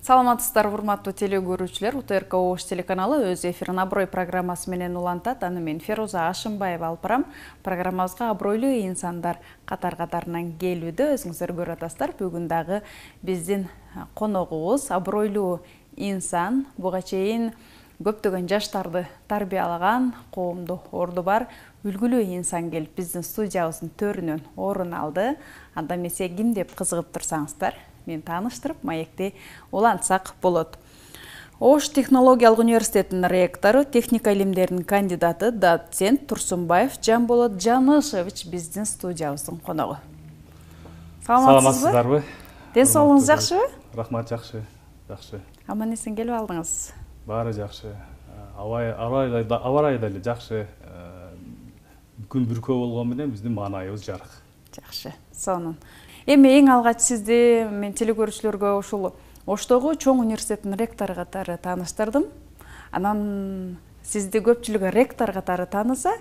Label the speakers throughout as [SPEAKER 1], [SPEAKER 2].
[SPEAKER 1] Саламатсыздар, урматтуу теле көрүүчүлөр. УТРК Ош телеканалы өз эфирин Аброй программасы менен улантат. Аны мен Феруза Ашымбаева алып барам. Программабызга абройлуу инсандар катар-катарынан келүүдө. Өзүңүздөр көрүп атасыздар. Бүгүн дагы биздин коногубуз абройлуу инсан. Буга чейин көптөгөн жаштарды тарбиялаган, коомдо орду бар үлгүлүү инсан келип биздин студиябыздын төрүнөн орун алды. Анда эмесе ким деп кызыгып турсаңыздар, мен тааныштырып, маекти улантсак болот. Ош технологиялык университетинин ректору, техника илимдеринин кандидаты, доцент Турсунбаев Жамболот Жанышевич биздин студиябыздын коногу.
[SPEAKER 2] Саламатсыздарбы?
[SPEAKER 1] Ден соолугуңуз жакшыбы?
[SPEAKER 2] Рахмат, жакшы.
[SPEAKER 1] Аман эсен келип алдыңыз.
[SPEAKER 2] Баары жакшы. Аба ырайы да эле жакшы. Күн бүркөө болгон менен биздин маанайыбыз жарык.
[SPEAKER 1] Жакшы. Сонун. Эми эң алгач сизди мен теле көрүүчүлөргө ушул Оштогу чоң университеттин ректору катары тааныштырдым. Анан сизди көпчүлүк ректор катары тааныса,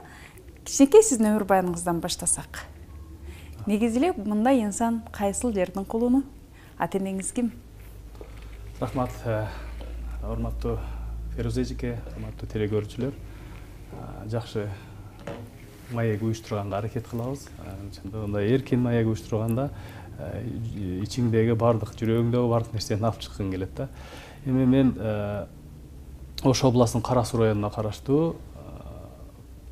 [SPEAKER 1] кичинекей сиздин өмүр баяныңыздан баштасак. Негизи эле мындай инсан кайсыл жердин кулуну? Ата энеңиз ким?
[SPEAKER 2] Рахмат, урматтуу Феруза эжеке, урматтуу теле көрүүчүлөр. Жакшы маек уюштурганга аракет кылабыз. Мындай эркин маек уюштурганда ичиңдеги бардык, жүрөгүңдөгү бардык нерсени алып чыккың келет да. Эми мен Ош областынын Кара Суу районуна караштуу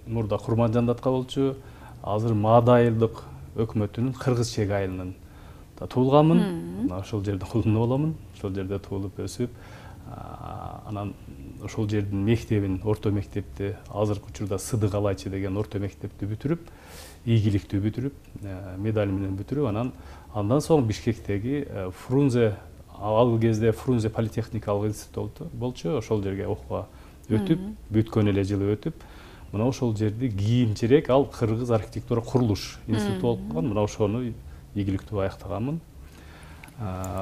[SPEAKER 2] мурда Курманжандатка болчу, азыр Маада айылдык өкмөтүнүн Кыргыз чек айылынын туулганмын. Ошол жердин кулуну боломун. Ошол жерде туулуп өсүп, анан ошол жердин мектебин, орто мектепти, азыркы учурда Сыдык Алайчы деген орто мектепти бүтүрүп, ийгиликтүү бүтүрүп, медаль менен бүтүрүп, андан соң Бишкектеги Фрунзе, ал кезде Фрунзе политехникалык институт болчу, ошол жерге окууга өтүп, бүткөн эле жылы өтүп, мына ошол жерди кийинчерээк ал Кыргыз архитектура курулуш институту болуп калган, мына ошону ийгиликтүү аяктаганмын.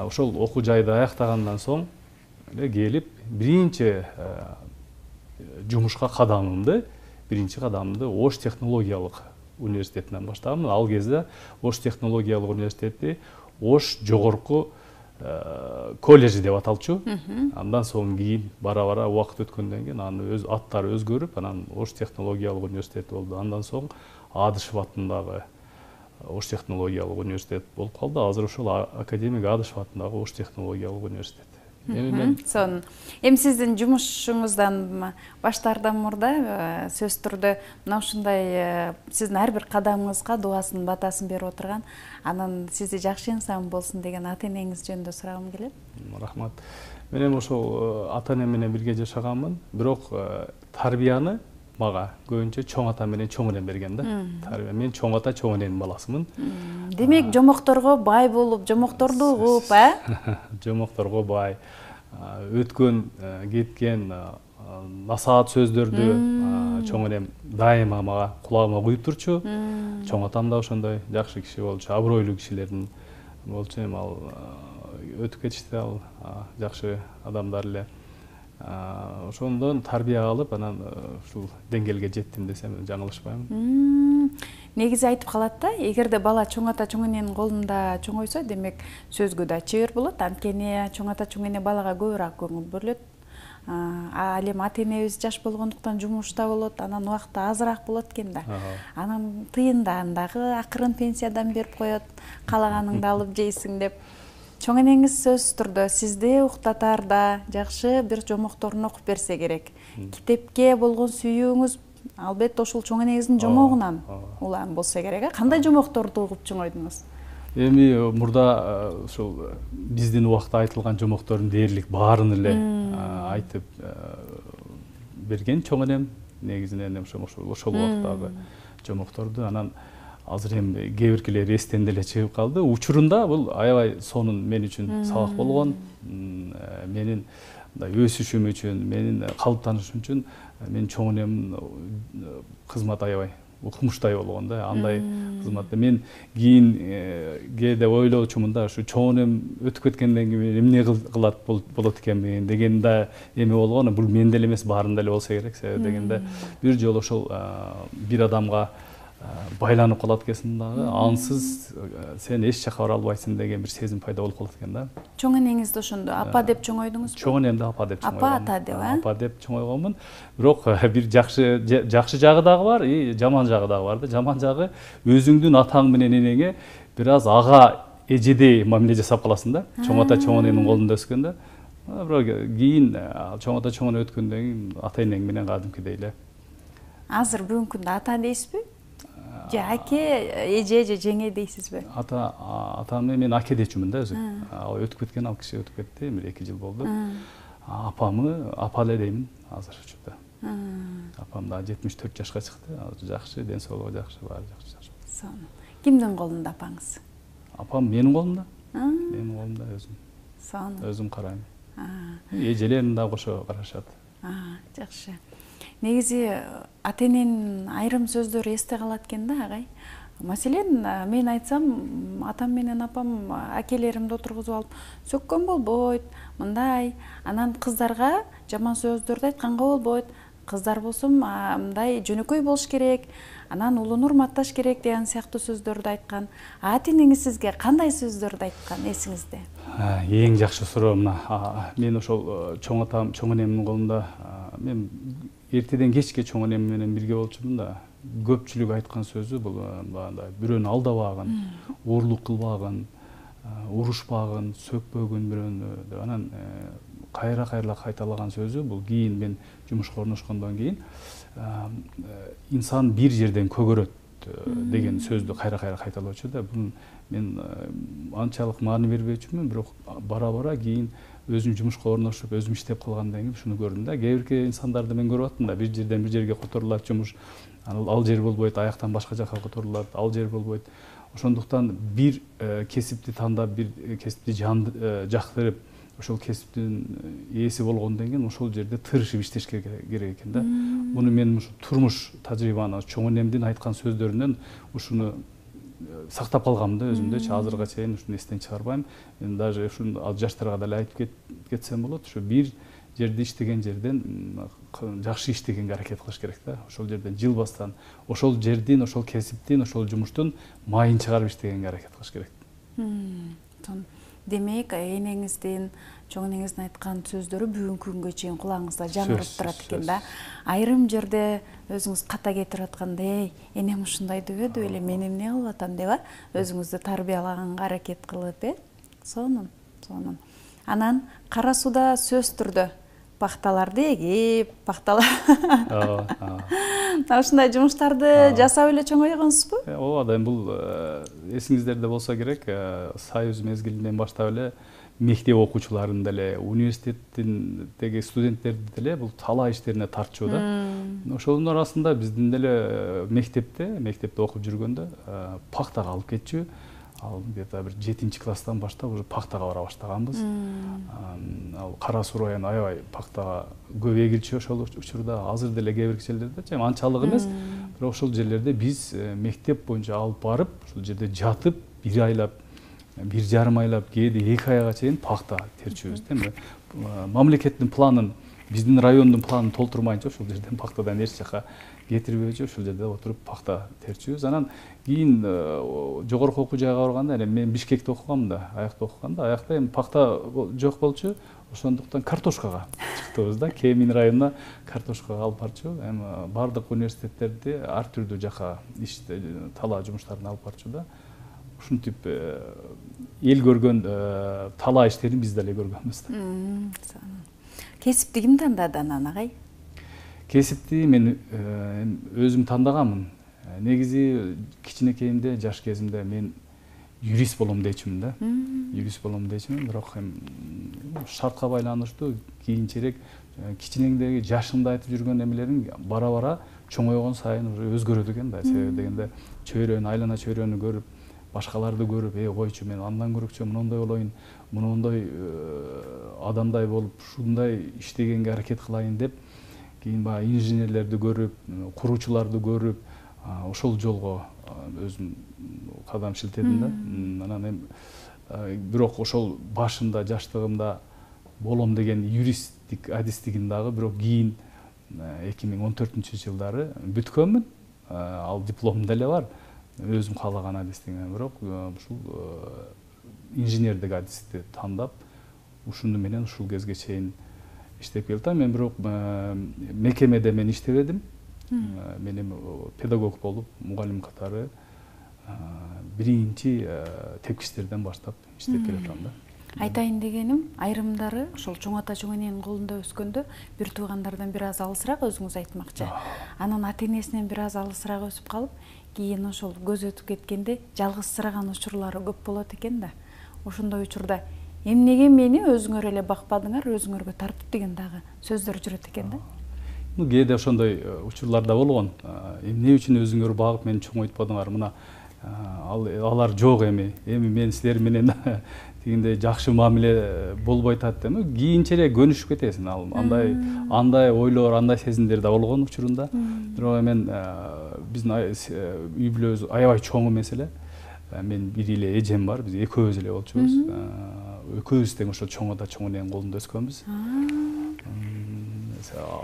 [SPEAKER 2] Ошол окуу жайды аяктагандан соң келип биринчи жумушка биринчи кадамымды Ош технологиялык университетинен баштагам. Ал кезде Ош технологиялык университети Ош жогорку колледжи деп аталчу. Андан соң кийин бара-бара убакыт өткөндөн кийин анын өз аттары өзгөрүп, анан Ош технологиялык университети болду. Андан соң Адышев атындагы Ош технологиялык университет болуп калды. Азыр ошол академик Адышев атындагы Ош технологиялык университет.
[SPEAKER 1] Эми сиздин жумушуңуздан баштаардан мурда сөз түрдө мына ушундай сиздин ар бир кадамыңызга дубасын, батасын берип отурган, анан сизди жакшы инсан болсун деген ата энеңиз жөнүндө сурагым келет.
[SPEAKER 2] Рахмат. Мен эми ошол ата энем менен бирге жашаганмын, бирок тарбияны мага көбүнчө чоң ата менен чоң энем берген да. Мен чоң ата, чоң эненин баласымын.
[SPEAKER 1] Демек, жомокторго бай болуп, жомокторду угуп,
[SPEAKER 2] Жомокторго бай, өткөн, кеткен насаат сөздөрдү чоң энем дайыма мага кулагыма куюп турчу. Чоң атам да ошондой жакшы киши болчу, абройлуу кишилердин болчу. Эми ал өтүп кетишти, ал жакшы адамдар эле. Ошондон тарбия алып, анан ушул деңгээлге жеттим десем жаңылышпайм.
[SPEAKER 1] Негизи айтып калат да, эгерде бала чоң ата, чоң эненин колунда чоңойсо, демек сөзгө да чебер болот. Анткени чоң ата, чоң эне балага көбүрөөк көңүл бөлөт. Ал эми ата энебиз жаш болгондуктан жумушта болот, анан убакыты азыраак болот экен да. Анан тыйындан дагы акырын пенсиядан берип коет, каалаганыңды алып жейсиң деп. Чоң энеңиз сөз түрдө сизди уктатарда жакшы бир жомокторун окуп берсе керек. Китепке болгон сүйүүңүз албетте ошол чоң энеңиздин жомогунан улам болсо керек. Кандай жомокторду угуп чоңойдуңуз?
[SPEAKER 2] Эми мурда ушул биздин убакта айтылган жомоктордун дээрлик баарын эле айтып берген чоң энем. Негизинен ошол убактагы жомокторду анан азыр эми кээ биркилери эстен деле чыгып калды. Учурунда бул аябай сонун мен үчүн сабак болгон. Менин өсүшүм үчүн, менин калыптанышым үчүн мен чоң энемдин кызматы аябай укмуштай болгон да. Андай кызматты мен кийин кээде ойлочумун да, ушу чоң энем өтүп кеткенден кийин эмне кылат болот экенмин деген да эме болгон. Бул менде эле эмес, баарында эле болсо керек. Себеби дегенде бир жолу ошол бир адамга байланып калат экенсиң дагы, ансыз сен эч жака бара албайсың деген бир сезим пайда болуп калат экен да.
[SPEAKER 1] Чоң энеңизди ошондо апа деп чоңойдуңузбу?
[SPEAKER 2] Чоң энемди апа деп чоңойгом.
[SPEAKER 1] Апа, ата деп,
[SPEAKER 2] Апа деп чоңойгонмун. Бирок бир жакшы жагы дагы бар, жаман жагы дагы бар да. Жаман жагы өзүңдүн атаң менен энеңе бир аз ага эжедей мамиле жасап каласың да. Чоң ата чоң эненин колунда өскөндө. Бирок кийин чоң ата чоң эне өткөндөн кийин ата энең менен кадимкидей эле.
[SPEAKER 1] Азыр бүгүнкү күндө ата дейсизби? Же аке, эже же жеңе дейсизби?
[SPEAKER 2] Атам мен аке дечүмүн да өзү. Ал өтүп кеткен, ал киши өтүп кетти, бир 2 жыл болду. Апамы апа эле деймин азыр учурда. Апам да 74 жашка чыкты. Жакшы, ден соолугу жакшы, баары жакшы.
[SPEAKER 1] Сонун. Кимдин колунда апаңыз?
[SPEAKER 2] Апам менин колумда. Менин колумда өзүм.
[SPEAKER 1] Сонун.
[SPEAKER 2] Өзүм карайм. Эжелерим да кошо карашат.
[SPEAKER 1] Жакшы. Негизи ата эненин айрым сөздөрү эсте калат экен да, агай. Маселен, мен айтсам, атам менен апам акелеримди отургузуп алып, сөккөн болбойт, мындай, анан кыздарга жаман сөздөрдү айтканга болбойт. Кыздар болсо мындай жөнөкөй болуш керек, анан улууну урматташ керек деген сыяктуу сөздөрдү айткан. Ата энеңиз сизге кандай сөздөрдү айткан эсиңизде?
[SPEAKER 2] Эң жакшы суроо мына. Мен ошол чоң атам, чоң энемдин колунда мен эртеден кечке чоң энем менен бирге болчумун да. Көпчүлүк айткан сөзү бул баягындай бирөөнү алдабагын, уурлук кылбагын, урушпагын, сөкпөгүн бирөөнү деп анан кайра кайталаган сөзү бул кийин мен жумушка орношкондон кийин инсан бир жерден көгөрөт деген сөздү кайра кайталоочу да. Бун мен анчалык маани бербечүмүн, бирок бара кийин өзүм жумушка орношуп, өзүм иштеп калгандан кийин шуну көрдүм да. Кээ бирки инсандарды мен көрүп аттым да, бир жерден бир жерге которулат жумуш, ал жер болбойт, аяктан башка жака которулат, ал жер болбойт. Ошондуктан бир кесипти тандап, бир кесипти жактырып, ошол кесиптин ээси болгондон кийин ошол жерде тырышып иштеш керек экен да. Муну мен ушу турмуш тажрыйбаны, чоң энемдин айткан сөздөрүнөн ушуну сактап калгам да өзүмдөчү. Азырга чейин ушуну эстен чыгарбайм. Мен даже ушуну жаштарга деле айтып кетсем болот. Ушу бир жерде иштеген жерден жакшы иштегенге аракет кылыш керек да. Ошол жерден жылбастан, ошол жердин, ошол кесиптин, ошол жумуштун майын чыгарып иштегенге аракет кылыш керек.
[SPEAKER 1] Демек, энеңиздин, чоң энеңиздин айткан сөздөрү бүгүнкү күнгө чейин кулагыңызда жаңырып турат экен да. Айрым жерде өзүңүз ката кетирип аткандай, энем ушундай дебеди беле, мен эмне кылып атам деп, өзүңүздү тарбиялаганга аракет кылып, Сонун. Анан кара сууда сөз түрдө пахталарды эгип, ушундай жумуштарды жасап эле чоңойгонсузбу?
[SPEAKER 2] Ооба да, бул эсиңиздерде болсо керек, Союз мезгилинен баштап эле мектеп окуучуларын деле, университеттеги студенттерди деле бул талаа иштерине тартчу да. Ошонун арасында биздин деле мектепте окуп жүргөндө пахтага алып кетчү. Ал где-то бир 7-класстан баштап уже пахтага бара баштаганбыз. Ал кара суу району аябай пахтага көп эгилчү ошол учурда. Азыр деле кээ бир жерлерде анчалык эмес, бирок ошол жерлерде биз мектеп боюнча алып барып, ошол жерде жатып, 1 айлап, 1,5 айлап, кээде 2 айга чейин пахта терчүбүз. Мамлекеттин планын, биздин райондун планын толтурмайынча ошол жерден пахтадан эч жака кетирбөөчү, ошол жерде отуруп пахта терчүбүз. Анан кийин жогорку окуу жайга барганда, мен Бишкекте окугам да, аякта окугам да, аякта эми пахта жок болчу, ошондуктан картошкага чыктыбыз да. Кемин районуна картошкага алып барчу. Эми бардык университеттерди ар түрдүү жака талаа жумуштарын алып барчу да. Ушинтип эл көргөн талаа иштерин биз деле көргөнбүз да.
[SPEAKER 1] Кесипти ким тандады анан, агай?
[SPEAKER 2] Кесипти мен өзүм тандагамын. Негизи кичинекейимде, жаш кезимде мен юрист болом дечүмүн да. Юрист болом дечүмүн, бирок шартка байланыштуу кийинчерээк кичинеңдеги жашыңда айтып жүргөн эмелериң бара чоңойгон сайын өзгөрөт экен да. Себеби дегенде айлана чөйрөнү көрүп, башкаларды көрүп, койчу мен андан көрөкчү мындай болоюн, мындай адамдай болуп, ушундай иштегенге аракет кылайын деп, кийин баягы инженерлерди көрүп, куруучуларды көрүп, ошол жолго өзүм кадам шилтедим да. Анан бирок ошол башында, жаштыгымда болом деген юристтик адистигин дагы бирок кийин 2014-жылдары бүткөнмүн. ал дипломум деле бар. Өзүм каалаган адистен, бирок ушул инженердик адисти тандап, ушуну менен ушул кезге чейин иштеп келатам. Мен бирок мекемеде мен иштебедим. Менин педагог болуп, мугалим катары биринчи тепкичтерден баштап иштеп келатам да.
[SPEAKER 1] Айтайын дегеним, айрымдары ошол чоң ата чоң эненин колунда өскөндө бир туугандардан бир аз алысыраак, өзүңүз айтмакчы. Анан ата энесинен бир аз алысыраак өсүп калып, кийин ошол көз өтүп кеткенде жалгызсыраган учурлары көп болот экен да. Ошондой учурда эмнеге мени өзүңөр эле бакпадыңар, өзүңөргө тартып деген дагы сөздөр жүрөт экен да.
[SPEAKER 2] Кээде ошондой учурлар да болгон. Эмне үчүн өзүңөр багып мени чоңойтпадыңар? Мына алар жок эми мен силер менен дегенде жакшы мамиле болбой атат эми. Кийинчерээк көнүшүп кетесиң. Андай ойлор, андай сезимдер да болгон учурунда. Бирок мен биздин үй бүлөбүз аябай чоң эмес эле. Мен бир эле эжем бар, биз экөөбүз эле болчубуз. Экөөбүз тең ошо чоң ата чоң эненин колунда өскөнбүз.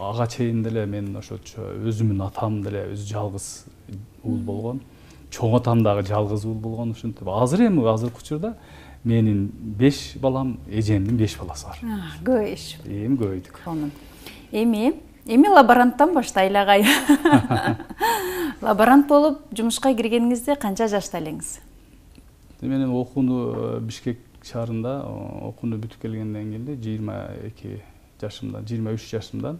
[SPEAKER 2] Ага чейин деле мен ошо өзүмдүн атам деле өзү жалгыз уул болгон. Чоң атам дагы жалгыз уул болгон. Ушинтип азыркы учурда менин 5 балам, эжемдин 5 баласы бар.
[SPEAKER 1] Көбөйүш.
[SPEAKER 2] Эми көбөйдүк.
[SPEAKER 1] Эми лаборанттан баштайлы агай. Лаборант болуп жумушка киргениңизде канча жашта элеңиз?
[SPEAKER 2] Менин окууну Бишкек шаарында окууну бүтүп келгенден кийин 22 жашымдан, 23 жашымдан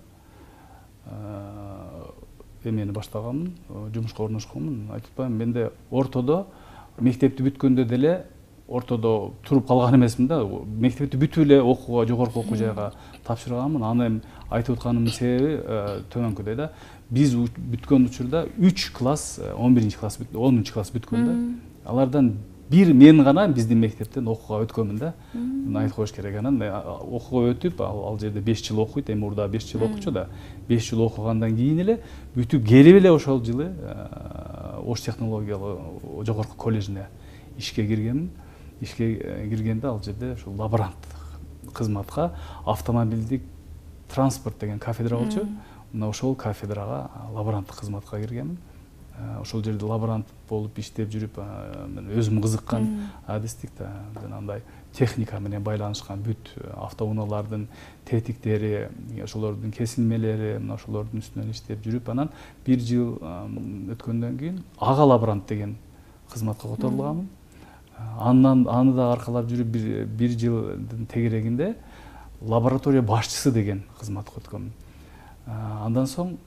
[SPEAKER 2] эмени баштаганмын, жумушка орношконмун. Айтып атпаймынбы, менде ортодо мектепти бүткөндө деле ортодо туруп калган эмесмин да. Мектепти бүтүп эле окууга, жогорку окуу жайга тапшырганмын. Аны эми айтып атканымдын себеби төмөнкүдөй да. Биз бүткөн учурда 3 класс, 11 класс, 10 класс бүткөн да. Алардан бир мен гана биздин мектептен окууга өткөнмүн да. Муну айтып коюш керек. Анан окууга өтүп, ал жерде 5 жыл окуйт, эми урда 5 жыл окучу да. 5 жыл окугандан кийин эле бүтүп келип эле ошол жылы Ош технологиялык жогорку коллежине ишке киргенмин. Ишке киргенде ал жерде ошол лаборант кызматка автомобилдик транспорт деген кафедра болчу. Мына ошол кафедрага лаборанттык кызматка киргенмин. Ошол жерде лаборант болуп иштеп жүрүп, мен өзүм кызыккан адистик да, жанагындай техника менен байланышкан бүт автоунаалардын тетиктери, ошолордун кесилмелери, мына ошолордун үстүнөн иштеп жүрүп, анан 1 жыл өткөндөн кийин ага лаборант деген кызматка которулганмын. Аны да аркалап жүрүп бир жылдын тегерегинде лаборатория башчысы деген кызматка өткөнмүн. Андан соң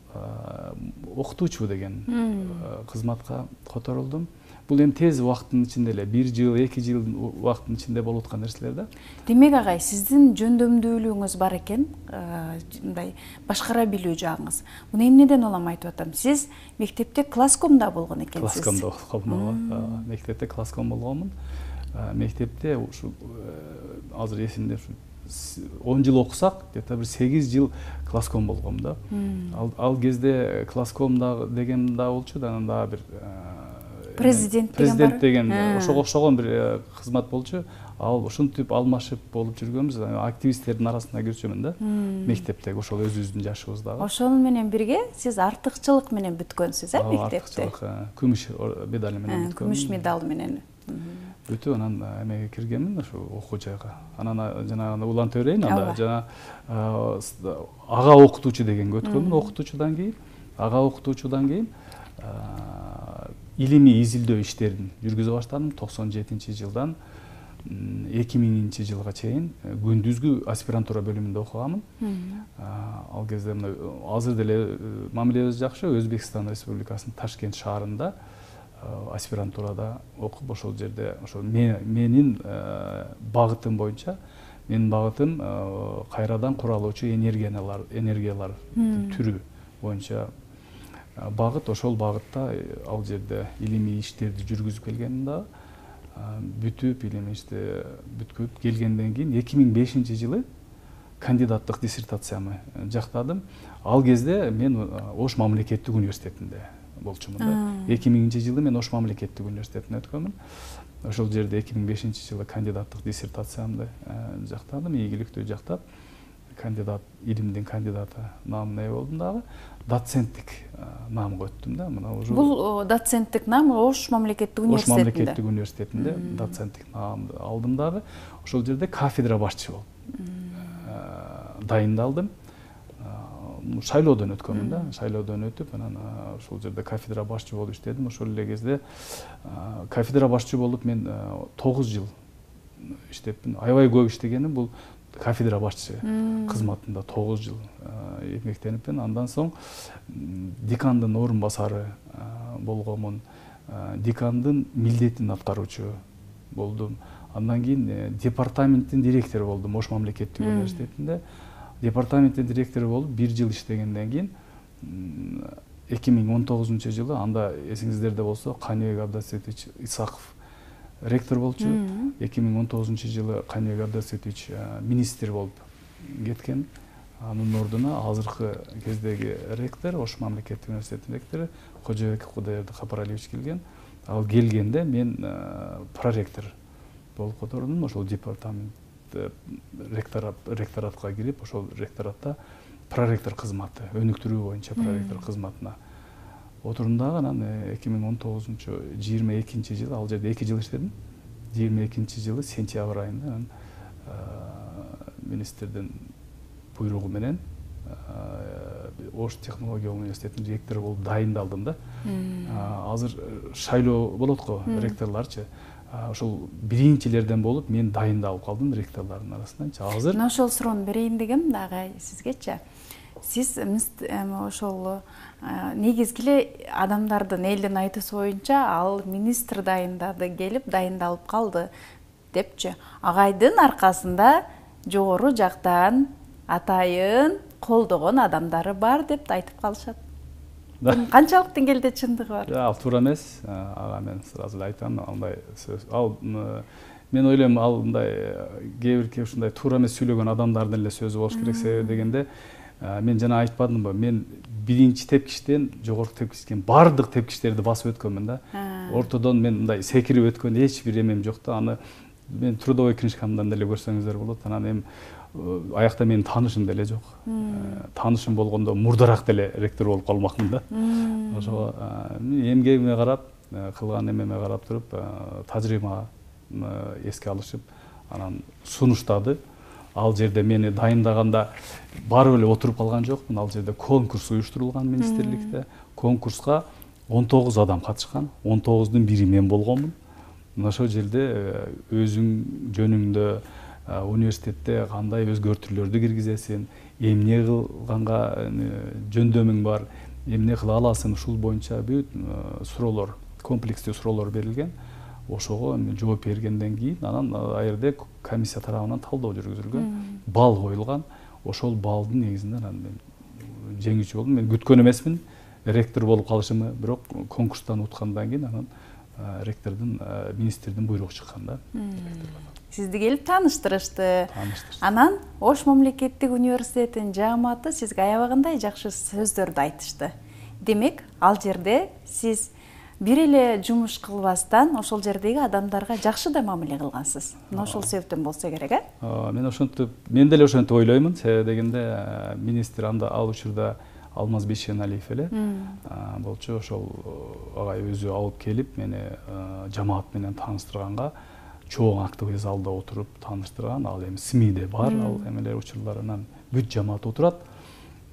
[SPEAKER 2] окутуучу деген кызматка которулдум. Бул эми тез убакыттын ичинде эле 1 жыл, 2 жыл убакыттын ичинде болуп аткан нерселер да.
[SPEAKER 1] Демек агай, сиздин жөндөмдүүлүгүңүз бар экен, мындай башкара билүү жагыңыз. Муну эмнеден улам айтып атам? Сиз мектепте класскомда болгон экенсиз.
[SPEAKER 2] Класскомдо болгон. Мектепте класском болгонмун. Мектепте ушу азыр эсимде 10 жыл окусак, где-то бир 8 жыл класском болгом да. Ал кезде класскомда деген да болчу да, анан дагы бир президент деген ошого окшогон бир кызмат болчу. Ал ушинтип алмашып болуп жүргөнбүз. Активисттердин арасына кирчүмүн да. Мектептеги ошол өзүбүздүн жашыбыздагы.
[SPEAKER 1] Ошол менен бирге сиз артыкчылык менен бүткөнсүз, мектепте?
[SPEAKER 2] Артыкчылык, күмүш медаль менен бүткөнмүн.
[SPEAKER 1] Күмүш медаль менен.
[SPEAKER 2] Бүтүп анан эмеге киргенмин ошо окуу жайга. Анан жанагы улантып берейин, анда жана ага окутуучу дегенге өткөнмүн. Окутуучудан кийин, ага окутуучудан кийин илимий изилдөө иштерин жүргүзө баштадым. 97 жылдан 2000 жылга чейин күндүзгү аспирантура бөлүмүндө окуганмын. Ал кезде азыр деле мамилебиз жакшы. Өзбекстан Республикасынын Ташкент шаарында аспирантурада окуп, ошол жерде ошол менин багытым боюнча, менин багытым кайрадан куралуучу энергиялар түрү боюнча багыт. Ошол багытта ал жерде илимий иштерди жүргүзүп келгенмин да. Бүтүп илимий ишти бүткүп келгенден кийин 2005 жылы кандидаттык диссертациямы жактадым. Ал кезде мен Ош мамлекеттик университетинде болчумун да. 2000 жылы мен Ош мамлекеттик университетине өткөнмүн. Ошол жерде 2005 жылы кандидаттык диссертациямды жактадым, ийгиликтүү жактап. кандидат, илимдин кандидаты намына ээ болдум дагы. Доценттик намга өттүм да. Мына уже
[SPEAKER 1] Бул доценттик нам Ош мамлекеттик университетинде.
[SPEAKER 2] Ош мамлекеттик университетинде доценттик намды алдым дагы. Ошол жерде кафедра башчы болуп дайындалдым. Шайлоодон өткөнмүн да. Шайлоодон өтүп, анан ошол жерде кафедра башчы болуп иштедим. Ошол эле кезде кафедра башчы болуп мен 9 жыл иштеппин. Аябай көп иштегеним бул кафедра башчы кызматында 9 жыл эмгектениппин. Андан соң декандын орун басары болгомун. Декандын милдетин аткаруучу болдум. Андан кийин департаменттин директору болдум Ош мамлекеттик университетинде. Департаменттин директору болуп 1 жыл иштегенден кийин 2019 жылы, анда эсиңиздерде болсо, Каныбек Абдасетович Исаков ректор болчу. 2019 жылы Каныбек Абдасетович министр болуп кеткен. Анын ордуна азыркы кездеги ректор, Ош мамлекеттик университетинин ректору Кожобек Кудайберди Капаралиевич келген. Ал келгенде мен проректор болуп котордум. Ошол департамент ректоратка кирип, ошол ректоратта проректор кызматы, өнүктүрүү боюнча проректор кызматына отурдум дагы. Анан 2022 жылы ал жерде 2 жыл иштедим. 22 жылы сентябрь айында анан министрдин буйругу менен Ош технология университетинин ректору болуп дайындалдым да. Азыр шайлоо болот го, ректорлорчу. Ошол биринчилерден болуп мен дайындалып калдым ректорлордун арасынан. Азыр
[SPEAKER 1] мына ошол суроону берейин дегем дагы сизгечи. Сиз ошол негизги эле адамдардын элдин айтуусу боюнча ал министр дайындады, келип дайындалып калды депчи. Агайдын аркасында жогору жактан атайын колдогон адамдары бар деп айтып калышат. Канчалык деңгээлде чындыгы бар?
[SPEAKER 2] Ал туура эмес. Ага, мен сразу эле айтам, андай сөз. Ал мен ойлойм, ал мындай кээ ушундай туура эмес сүйлөгөн адамдардын эле сөзү болуш керек. Себеби дегенде мен жана айтпадымбы, мен биринчи тепкичтен жогорку тепкичке бардык тепкичтерди басып өткөнмүн да. Ортодон мен мындай секирип өткөн эч бир эмем жок да. Аны мен трудовой книжкамдан деле көрсөңүздөр болот. Анан эми аякта менин таанышым деле жок. Таанышым болгондо мурдараак деле ректор болуп калмакмын да. Ошого эмгегиме карап, кылган эмеме карап туруп, тажрыйба эске алышып, анан сунуштады. Ал жерде мени дайындаганда барып эле отуруп калган жокмун. Ал жерде конкурс уюштурулган министрликте. Конкурска 19 адам катышкан. 19дун бири мен болгонмун. Ошол жерде өзүң жөнүңдө университетте кандай өзгөртүүлөрдү киргизесиң, эмне кылганга жөндөмүң бар, эмне кыла аласың, ушул боюнча бүт суроолор, комплекстүү суроолор берилген. Ошого мен жооп бергенден кийин анан ал жерде комиссия тарабынан талдоо жүргүзүлгөн, бал коюлган. Ошол балдын негизинде анан мен жеңүүчү болдум. Мен күткөн эмесмин ректор болуп калышымы, бирок конкурстан уткандан кийин анан ректордун, министрдин буйругу чыккан да.
[SPEAKER 1] Сизди келип тааныштырышты. Анан Ош мамлекеттик университетинин жааматы сизге аябагандай жакшы сөздөрдү айтышты. Демек, ал жерде сиз бир эле жумуш кылбастан ошол жердеги адамдарга жакшы да мамиле кылгансыз. Мына ошол себептен болсо керек,
[SPEAKER 2] Мен ошентип, мен деле ошентип ойлоймун. Себеби дегенде министр анда ал учурда Алмаз Бейшеналиев эле болчу. Ошол агай өзү алып келип мени жамаат менен тааныштырганга, чоң актовый залда отуруп тааныштырган. Ал эми СМИде бар, ал эмелер учурларынан бүт жамаат отурат.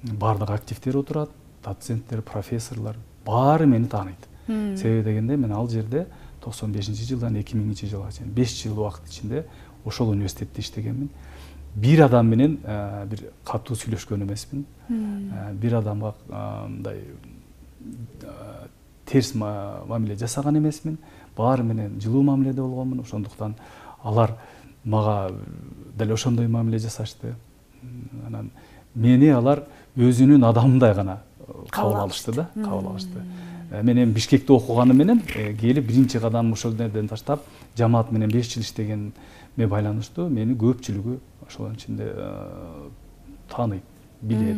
[SPEAKER 2] Бардык активдер отурат, доценттер, профессорлор баары мени тааныйт. Себеби дегенде мен ал жерде 95-жылдан 2000 жылга чейин 5 жыл убакыт ичинде ошол университетте иштегенмин. Бир адам менен бир катуу сүйлөшкөн эмесмин. Бир адамга мындай терс мамиле жасаган эмесмин. Баары менен жылуу мамиледе болгонмун. Ошондуктан алар мага деле ошондой мамиле жасашты. Анан мени алар өзүнүн адамындай гана кабыл алышты да, кабыл алышты. Мен эми Бишкекте окуганым менен келип биринчи кадам ошол жерден таштап жамаат менен 5 жыл иштегениме байланыштуу мени көпчүлүгү ошонун ичинде тааныйт, билет.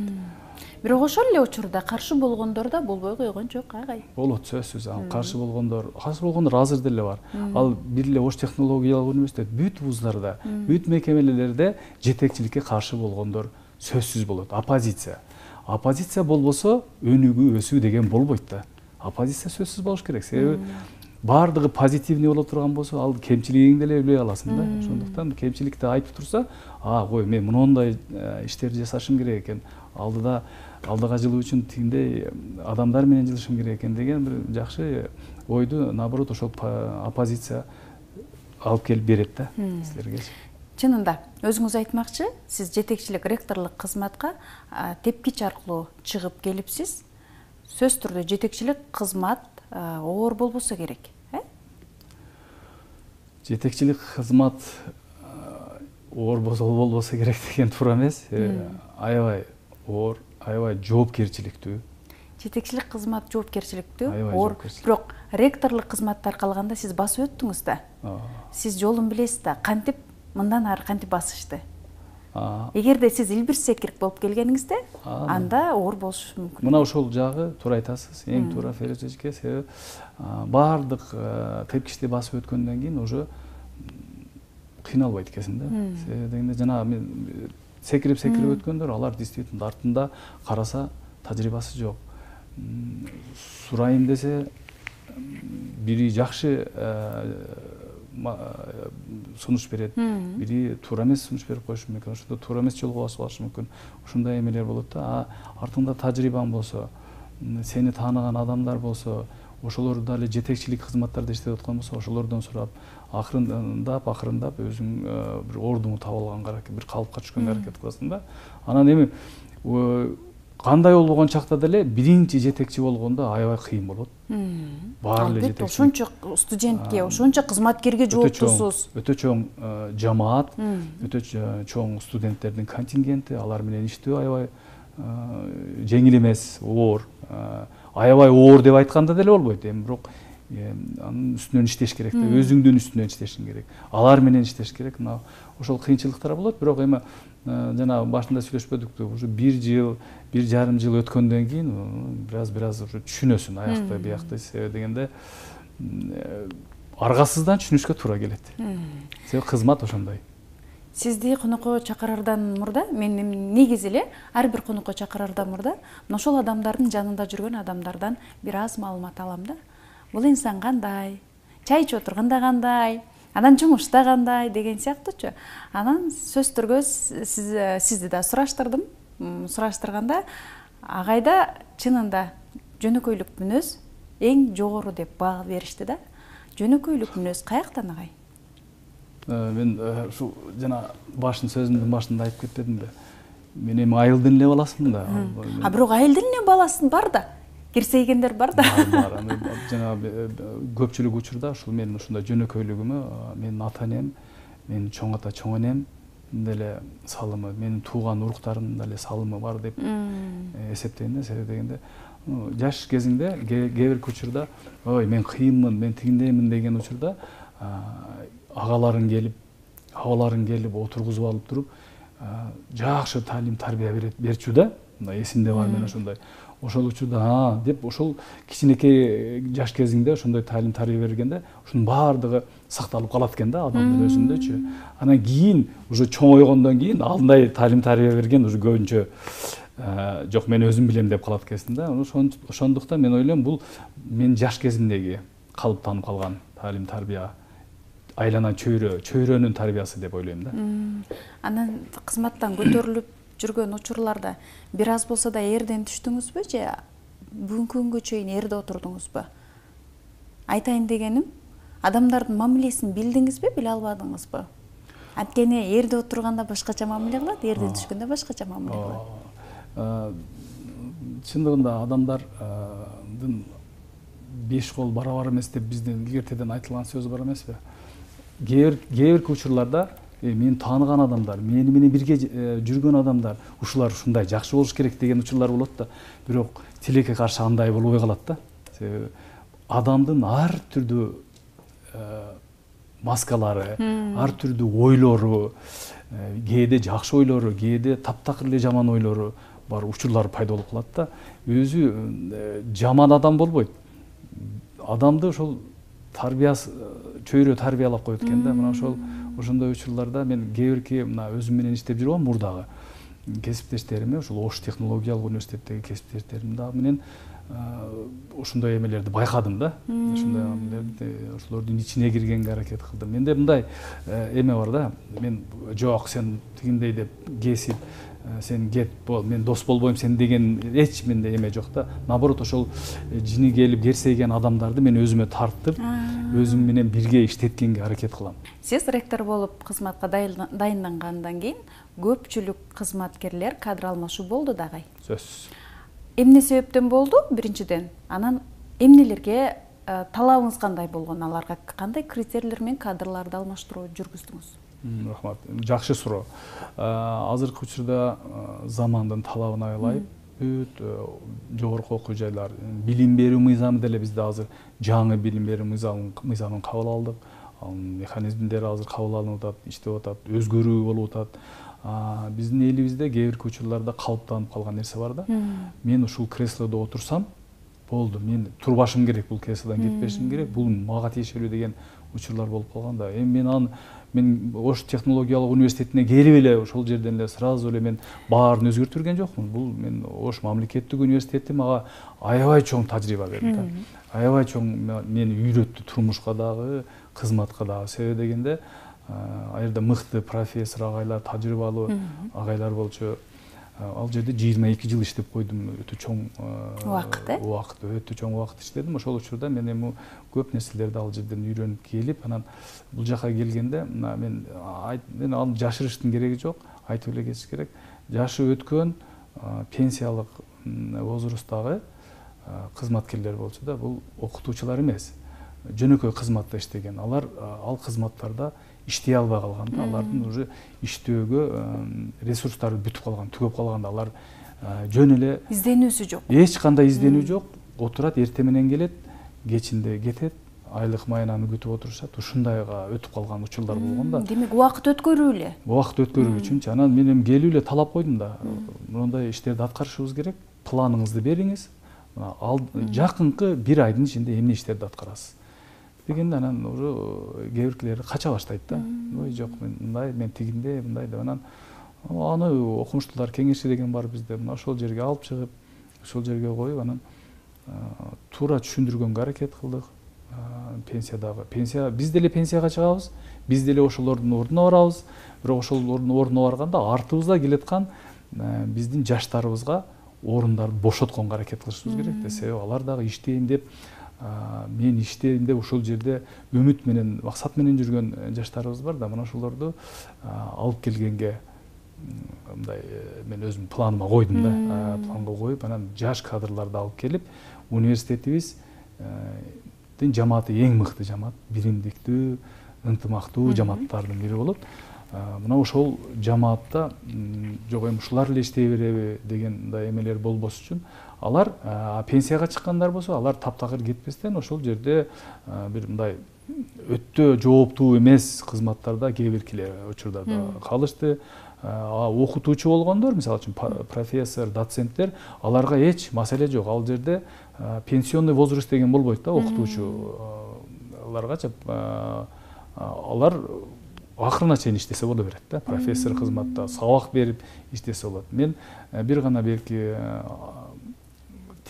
[SPEAKER 1] Бирок ошол эле учурда каршы болгондор да болбой койгон жок, агай.
[SPEAKER 2] Болот, сөзсүз. Ал каршы болгондор азыр деле бар. Ал бир эле Ош технологиялык университет бүт вуздарда, бүт мекемелерде жетекчиликке каршы болгондор сөзсүз болот. Оппозиция болбосо өнүгүү, өсүү деген болбойт да. Оппозиция сөзсүз болуш керек. Себеби бардыгы позитивный боло турган болсо, ал кемчилигиңди деле биле аласың да. Ошондуктан кемчиликти айтып турса, кой мен мындай иштерди жасашым керек экен. Алдыга жылуу үчүн тигиндей адамдар менен жылышым керек экен деген бир жакшы ойду наоборот ошол оппозиция алып келип берет да силерге.
[SPEAKER 1] Чынында өзүңүз айтмакчы, сиз жетекчилик ректорлук кызматка тепкич аркылуу чыгып келипсиз. Сөз түрдө жетекчилик кызмат оор болбосо керек,
[SPEAKER 2] Жетекчилик кызмат оор болбосо керек деген туура эмес. Аябай оор, аябай жоопкерчиликтүү.
[SPEAKER 1] Жетекчилик кызмат жоопкерчиликтүү, оор. Бирок ректорлук кызматты аркалаганда сиз басып өттүңүз да. Сиз жолун билесиз да, кантип мындан ары кантип басышты. Эгерде сиз илбир секирик болуп келгениңизде, анда оор болушу мүмкүн.
[SPEAKER 2] Мына ошол жагы туура айтасыз, эң туура Ферuz эжеке, себеби баардык тепкичти басып өткөндөн кийин уже кыйналбайт экенсиң да. Себеби дегенде жана мен секирип өткөндөр, алар действительно артында караса тажрыйбасы жок. Сурайым десе бири жакшы сунуш берет, бири туура эмес сунуш берип коюшу мүмкүн, ошондо туура эмес жолго басып алышы мүмкүн. Ушундай эмелер болот да. Артыңда тажрыйбаң болсо, сени тааныган адамдар болсо, ошолор дали жетекчилик кызматтарда иштеп аткан болсо, ошолордон сурап, акырындап өзүң бир ордуңду таап алганга аракет, бир калыпка түшкөнгө аракет кыласың да. Анан эми кандай болбогон чакта деле биринчи жетекчи болгондо аябай кыйын болот. Баары эле жетекчи.
[SPEAKER 1] Ошончо студентке, ошончо кызматкерге жооптусуз.
[SPEAKER 2] Өтө чоң жамаат, өтө чоң студенттердин контингенти, алар менен иштөө аябай жеңил эмес, оор. Аябай оор деп айтканда деле болбойт. Эми бирок анын үстүнөн иштеш керек да, өзүңдүн үстүнөн иштешиң керек. Алар менен иштеш керек. Мына ошол кыйынчылыктар болот, бирок эми жана башында сүйлөшпөдүкпү, уже 1 жыл, 1,5 жыл өткөндөн кийин бираз уже түшүнөсүң аякта биякта, себеби дегенде аргасыздан түшүнүшкө туура келет. Себеби кызмат ошондой.
[SPEAKER 1] Сизди конокко чакырардан мурда, мен негизи эле ар бир конокко чакырардан мурда ошол адамдардын жанында жүргөн адамдардан бир аз маалымат алам да. Бул инсан кандай, чай ичип отурганда кандай, анан жумушта кандай деген сыяктуучу. Анан сөз түргө сизди да сураштырдым. Сураштырганда агайда чынында жөнөкөйлүк мүнөз эң жогору деп баа беришти да. Жөнөкөйлүк мүнөз каяктан агай?
[SPEAKER 2] Мен ушу жана сөзүмдүн башында айтып кетпедимби? Мен эми айылдын эле баласымын да.
[SPEAKER 1] Бирок айылдын эле баласын бар да. Кирсейгендер бар да.
[SPEAKER 2] Бар. Жана көпчүлүк учурда ушул менин ушундай жөнөкөйлүгүмө менин ата энем, менин чоң ата, чоң энем деле салымы, менин тууган уруктарымдын деле салымы бар деп эсептейм да. Себеби дегенде жаш кезиңде кээ бир учурда ой мен кыйынмын, мен тигиндеймин деген учурда агаларың келип, абаларың келип отургузуп алып туруп жакшы таалим тарбия берчү да. Эсимде бар мен ошондой. Ошол учурда деп ошол кичинекей жаш кезиңде ошондой таалим тарбия бергенде ушунун баардыгы сакталып калат экен да адамдын өзүндөчү. Анан кийин уже чоңойгондон кийин андай таалим тарбия берген уже көбүнчө жок мен өзүм билем деп калат экенсиң да. Ошондуктан мен ойлойм бул мен жаш кезимдеги калыптанып калган таалим тарбия, айлана чөйрөнүн тарбиясы деп ойлойм да.
[SPEAKER 1] Анан кызматтан көтөрүлүп жүргөн учурларда бир аз болсо да эрден түштүңүзбү же бүгүнкү күнгө чейин эрде отурдуңузбу? Айтайын дегеним, адамдардын мамилесин билдиңизби, биле албадыңызбы? Анткени эрде отурганда башкача мамиле кылат, эрден түшкөндө башкача мамиле кылат.
[SPEAKER 2] Чындыгында адамдардын 5 кол барабар эмес деп биздин илгертеден айтылган сөз бар эмеспи? Кээ бир учурларда мен тааныган адамдар, мени менен бирге жүргөн адамдар, ушулар ушундай жакшы болуш керек деген учурлар болот да. Бирок тилекке каршы андай болбой калат да. Себеби адамдын ар түрдүү маскалары, ар түрдүү ойлору, кээде жакшы ойлору, кээде таптакыр эле жаман ойлору бар учурлар пайда болуп калат да. Өзү жаман адам болбойт. Адамды ошол тарбиясы, чөйрө тарбиялап коет экен да. Мына ошондой учурларда мен кээ бирки мына өзүм менен иштеп жүргөм мурдагы. кесиптештериме ушул Ош технологиялык университеттеги кесиптештерим дагы менен ушундай эмелерди байкадым да. Ушундай эмелерди ошолордун ичине киргенге аракет кылдым. Менде мындай эме бар да. Мен жок, сен тигиндей деп кесип, сен кет, мен дос болбойм сен деген эч менде эме жок да. Наоборот, ошол жини келип керсейген адамдарды мен өзүмө тартып, өзүм менен бирге иштеткенге аракет кылам.
[SPEAKER 1] Сиз ректор болуп кызматка дайындангандан кийин көпчүлүк кызматкерлер кадр алмашуу болду дагы.
[SPEAKER 2] Сөзсүз.
[SPEAKER 1] Эмне себептен болду? Биринчиден, анан эмнелерге талабыңыз кандай болгон? Аларга кандай критерийлер менен кадрларды алмаштыруу жүргүздүңүз?
[SPEAKER 2] Рахмат. Жакшы суроо. Азыркы учурда замандын талабына ылайык бүт жогорку окуу жайлар, билим берүү мыйзамы деле бизде азыр жаңы билим берүү мыйзамын кабыл алдык. Механизмдери азыр кабыл алынып атат, иштеп атат, өзгөрүү болуп атат. Биздин элибизде кээ бир учурларда калыптанып калган нерсе бар да. Мен ушул креслодо отурсам болду, мен турбашым керек, бул креслодон кетпешим керек, бул мага тиешелүү деген учурлар болуп калган да. Мен Ош технологиялык университетине келип эле ошол жерден эле сразу эле мен баарын өзгөртүп жүргөн жокмун. Бул мен Ош мамлекеттик университети мага аябай чоң тажрыйба берди да. Аябай чоң мени үйрөттү турмушка дагы, кызматка дагы. Себеби дегенде ал жерде мыкты профессор агайлар, тажрыйбалуу агайлар болчу. Ал жерде 22 жыл иштеп койдум. Өтө чоң убакыт, өтө чоң убакыт иштедим. Ошол учурда мен эми көп нерселерди ал жерден үйрөнүп келип, анан бул жака келгенде мен аны жашырыштын кереги жок, айтып эле кетиш керек. Жашы өткөн пенсиялык возрасттагы кызматкерлер болчу да, бул окутуучулар эмес. Жөнөкөй кызматта иштеген. Алар ал кызматтарда иштей албай калган да, алардын уже иштөөгө ресурстары бүтүп калган, түгөп калган да, алар жөн эле
[SPEAKER 1] изденүүсү жок.
[SPEAKER 2] Эч кандай изденүү жок. Отурат, эртең менен келет, кечинде кетет, айлык майнаны күтүп отурушат. Ушундайга өтүп калган учурлар болгон да.
[SPEAKER 1] Демек, убакыт өткөрүү эле.
[SPEAKER 2] Убакыт өткөрүү үчүнчү. Анан мен эми келип эле талап койдум да. Мындай иштерди аткарышыбыз керек. Планыңызды бериңиз. Ал жакынкы 1 айдын ичинде эмне иштерди аткарасыз дегенде, анан уже кээ биркилери кача баштайт да. Ой жок, мен тигинде, мындай деп, анан аны окумуштуулар кеңеши деген бар бизде. Мына ошол жерге алып чыгып, ошол жерге коюп, анан туура түшүндүргөнгө аракет кылдык. Пенсия биз деле пенсияга чыгабыз, биз деле ошолордун ордуна барабыз. Бирок ошолордун ордуна барганда артыбызда келаткан биздин жаштарыбызга орундарды бошотконго аракет кылышыбыз керек да. Себеби алар дагы иштейм деп, мен иштейм деп ошол жерде үмүт менен, максат менен жүргөн жаштарыбыз бар да. Мына ошолорду алып келгенге мындай мен өзүм планыма койдум да. Планга коюп, анан жаш кадрларды алып келип, университетибиздин жамааты эң мыкты жамаат, биримдиктүү, ынтымактуу жамааттардын бири болот. Мына ошол жамаатта жок эми ушулар эле иштей береби деген мындай эмелер болбош үчүн алар пенсияга чыккандар болсо, алар таптакыр кетпестен ошол жерде бир мындай өтө жооптуу эмес кызматтарда кээ биркилер учурда калышты. Окутуучу болгондор, мисалы үчүн профессор, доценттер, аларга эч маселе жок. Ал жерде пенсионный возраст деген болбойт да, окутуучуларгачы. Алар акырына чейин иштесе боло берет да. Профессор кызматта сабак берип иштесе болот. Мен бир гана белки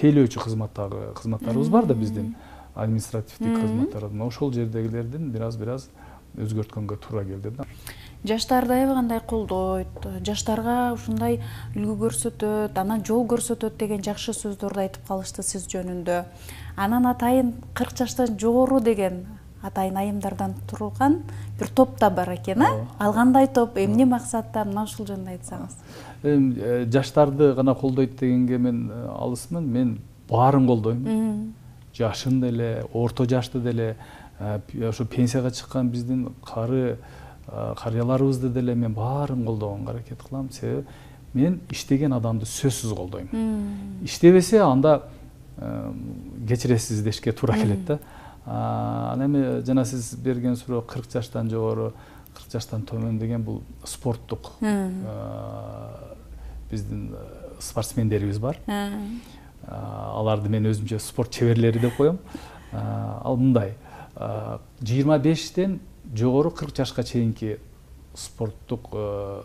[SPEAKER 2] тейлөөчү кызматтарыбыз бар да биздин, административдик кызматтар. Ошол жердегилердин бир аз өзгөрткөнгө туура келди да.
[SPEAKER 1] Жаштарды аябай колдойт, жаштарга ушундай үлгү көрсөтөт, анан жол көрсөтөт деген жакшы сөздөрдү айтып калышты сиз жөнүндө. Анан атайын 40 жаштан жогору деген атайын айымдардан турулган бир топ да бар экен, Ал кандай топ, эмне максатта, мына ушул жөнүндө айтсаңыз.
[SPEAKER 2] Жаштарды гана колдойт дегенге мен алысмын. Мен баарын колдойм. Жашын деле, орто жашты деле, ошо пенсияга чыккан биздин карыяларыбызды деле мен баарын колдогонго аракет кылам. Себеби мен иштеген адамды сөзсүз колдойм. Иштебесе анда кечиресиз дешке туура келет да. Анан эми жана сиз берген суроо 40 жаштан жогору, 40 жаштан төмөн деген бул спорттук биздин спортсмендерибиз бар. Аларды мен өзүмчө спорт чеберлери деп коем. Ал мындай 25-тен жогору 40 жашка чейинки спорттук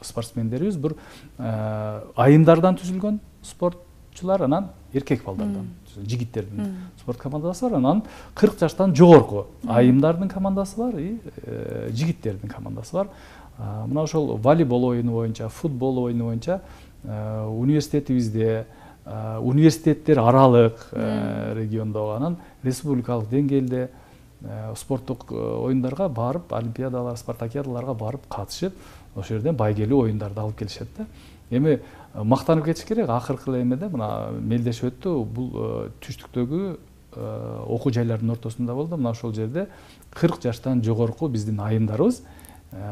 [SPEAKER 2] спортсмендерибиз бир айымдардан түзүлгөн спортчулар, анан эркек балдардан, жигиттердин спорт командасы бар, анан 40 жаштан жогорку айымдардын командасы бар, жигиттердин командасы бар. Мына ошол волейбол оюну боюнча, футбол оюну боюнча университетибизде, университеттер аралык региондо, анан республикалык деңгээлде спорттук оюндарга барып, олимпиадалар, спартакиадаларга барып катышып, ошол жерден байгелүү оюндарды алып келишет да. Эми мактанып кетиш керек, акыркы эмеде мына мелдешип өттү, бул түштүктөгү окуу жайлардын ортосунда болду. Мына ошол жерде 40 жаштан жогорку биздин айымдарыбыз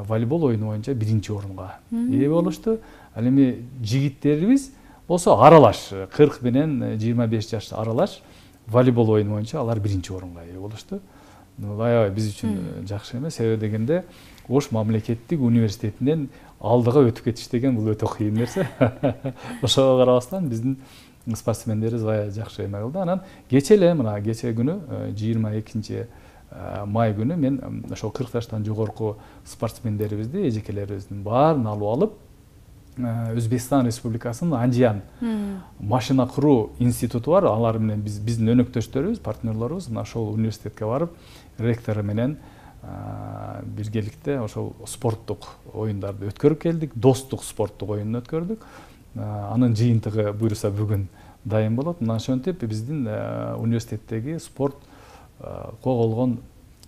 [SPEAKER 2] волейбол оюну боюнча 1-орунга ээ болушту. Ал эми жигиттерибиз болсо аралаш 40 менен 25 жаш аралаш волейбол оюну боюнча алар 1-орунга ээ болушту. Аябай биз үчүн жакшы эмес, себеби дегенде Ош мамлекеттик университетинен алдыга өтүп кетиш деген бул өтө кыйын нерсе. Ошого карабастан биздин спортсмендерибиз аябай жакшы эме кылды. Анан кече эле мына кече күнү 22 май күнү мен ошол 40 жаштан жогорку спортсмендерибизди, эжекелерибиздин баарын алып алып Өзбекстан Республикасынын Анжиян машина куруу институту бар. Алар менен биздин өнөктөштөрүбүз, партнерлорубуз мына ошол университетке барып, ректору менен биргеликте ошол спорттук оюндарды өткөрүп келдик. Достук спорттук оюнун өткөрдүк. Анын жыйынтыгы буюрса бүгүн дайын болот. Мына ошентип биздин университеттеги спортко болгон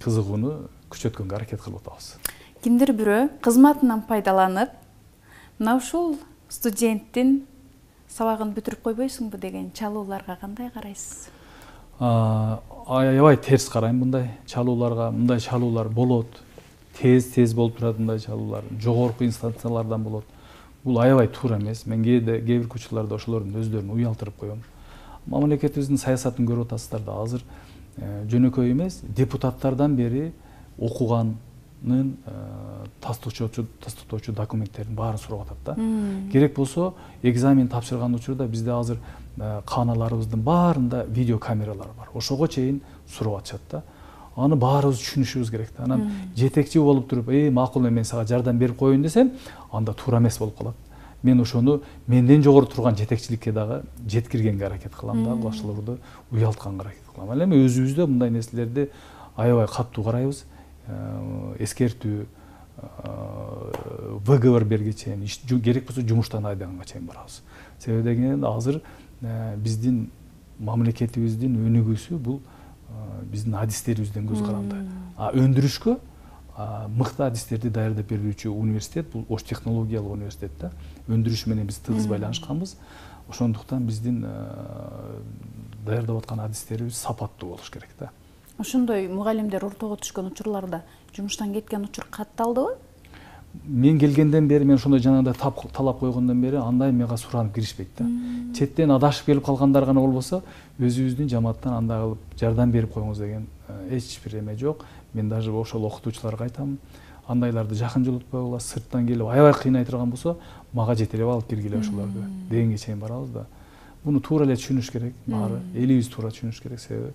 [SPEAKER 2] кызыгууну күчөткөнгө аракет кылып атабыз.
[SPEAKER 1] Кимдир бирөө кызматынан пайдаланып, мына ушул студенттин сабагын бүтүрүп койбойсуңбу деген чалууларга кандай карайсыз? Аябай терс карайм мындай чалууларга. Мындай чалуулар болот. Тез болуп турат мындай чалуулар. Жогорку инстанциялардан болот. Бул аябай туура эмес. Мен кээ бир учурларда ошолордун өздөрүн уялтырып коем. Мамлекетибиздин саясатын көрүп атасыздар да, азыр жөнөкөй эмес, депутаттардан бери окуганын тастыктоочу документтерин баарын сурап атат да. Керек болсо экзамен тапшырган учурда бизде азыр кааналарыбыздын баарында видео камералар бар. Ошого чейин сурап атышат да. Аны баарыбыз түшүнүшүбүз керек да. Анан жетекчи болуп туруп, макул мен сага жардам берип коеюн десем, анда туура эмес болуп калат. Мен ошону менден жогору турган жетекчиликке дагы жеткиргенге аракет кылам да, башчыларды уялтканга аракет кылам. Ал эми өзүбүздө мындай нерселерди аябай каттуу карайбыз. Эскертүү, выговор берге чейин, керек болсо жумуштан айдаганга чейин барабыз. Себеби дегенде азыр биздин мамлекетибиздин өнүгүүсү бул биздин адистерибизден көз каранды. Өндүрүшкө мыкты адистерди даярдап берүүчү университет бул Ош технологиялык университет да. Өндүрүш менен биз тыгыз байланышканбыз. Ошондуктан биздин даярдап аткан адистерибиз сапаттуу болуш керек да. Ошондой мугалимдер ортого түшкөн учурларда жумуштан кеткен учур катталдыбы?
[SPEAKER 2] Мен келгенден бери, мен ошондой жанагындай талап койгондон бери андай мага суранып киришпейт да. Четтен адашып келип калгандар гана болбосо, өзүбүздүн жамааттан андай кылып жардам берип коюңуз деген эч бир эме жок. Мен даже ошол окутуучуларга айтам, андайларды жакын жолотпогула, сырттан келип аябай кыйнай турган болсо, мага жетелеп алып киргиле ошолорду дегенге чейин барабыз да. Буну туура эле түшүнүш керек, баары элибиз туура түшүнүш керек, себеби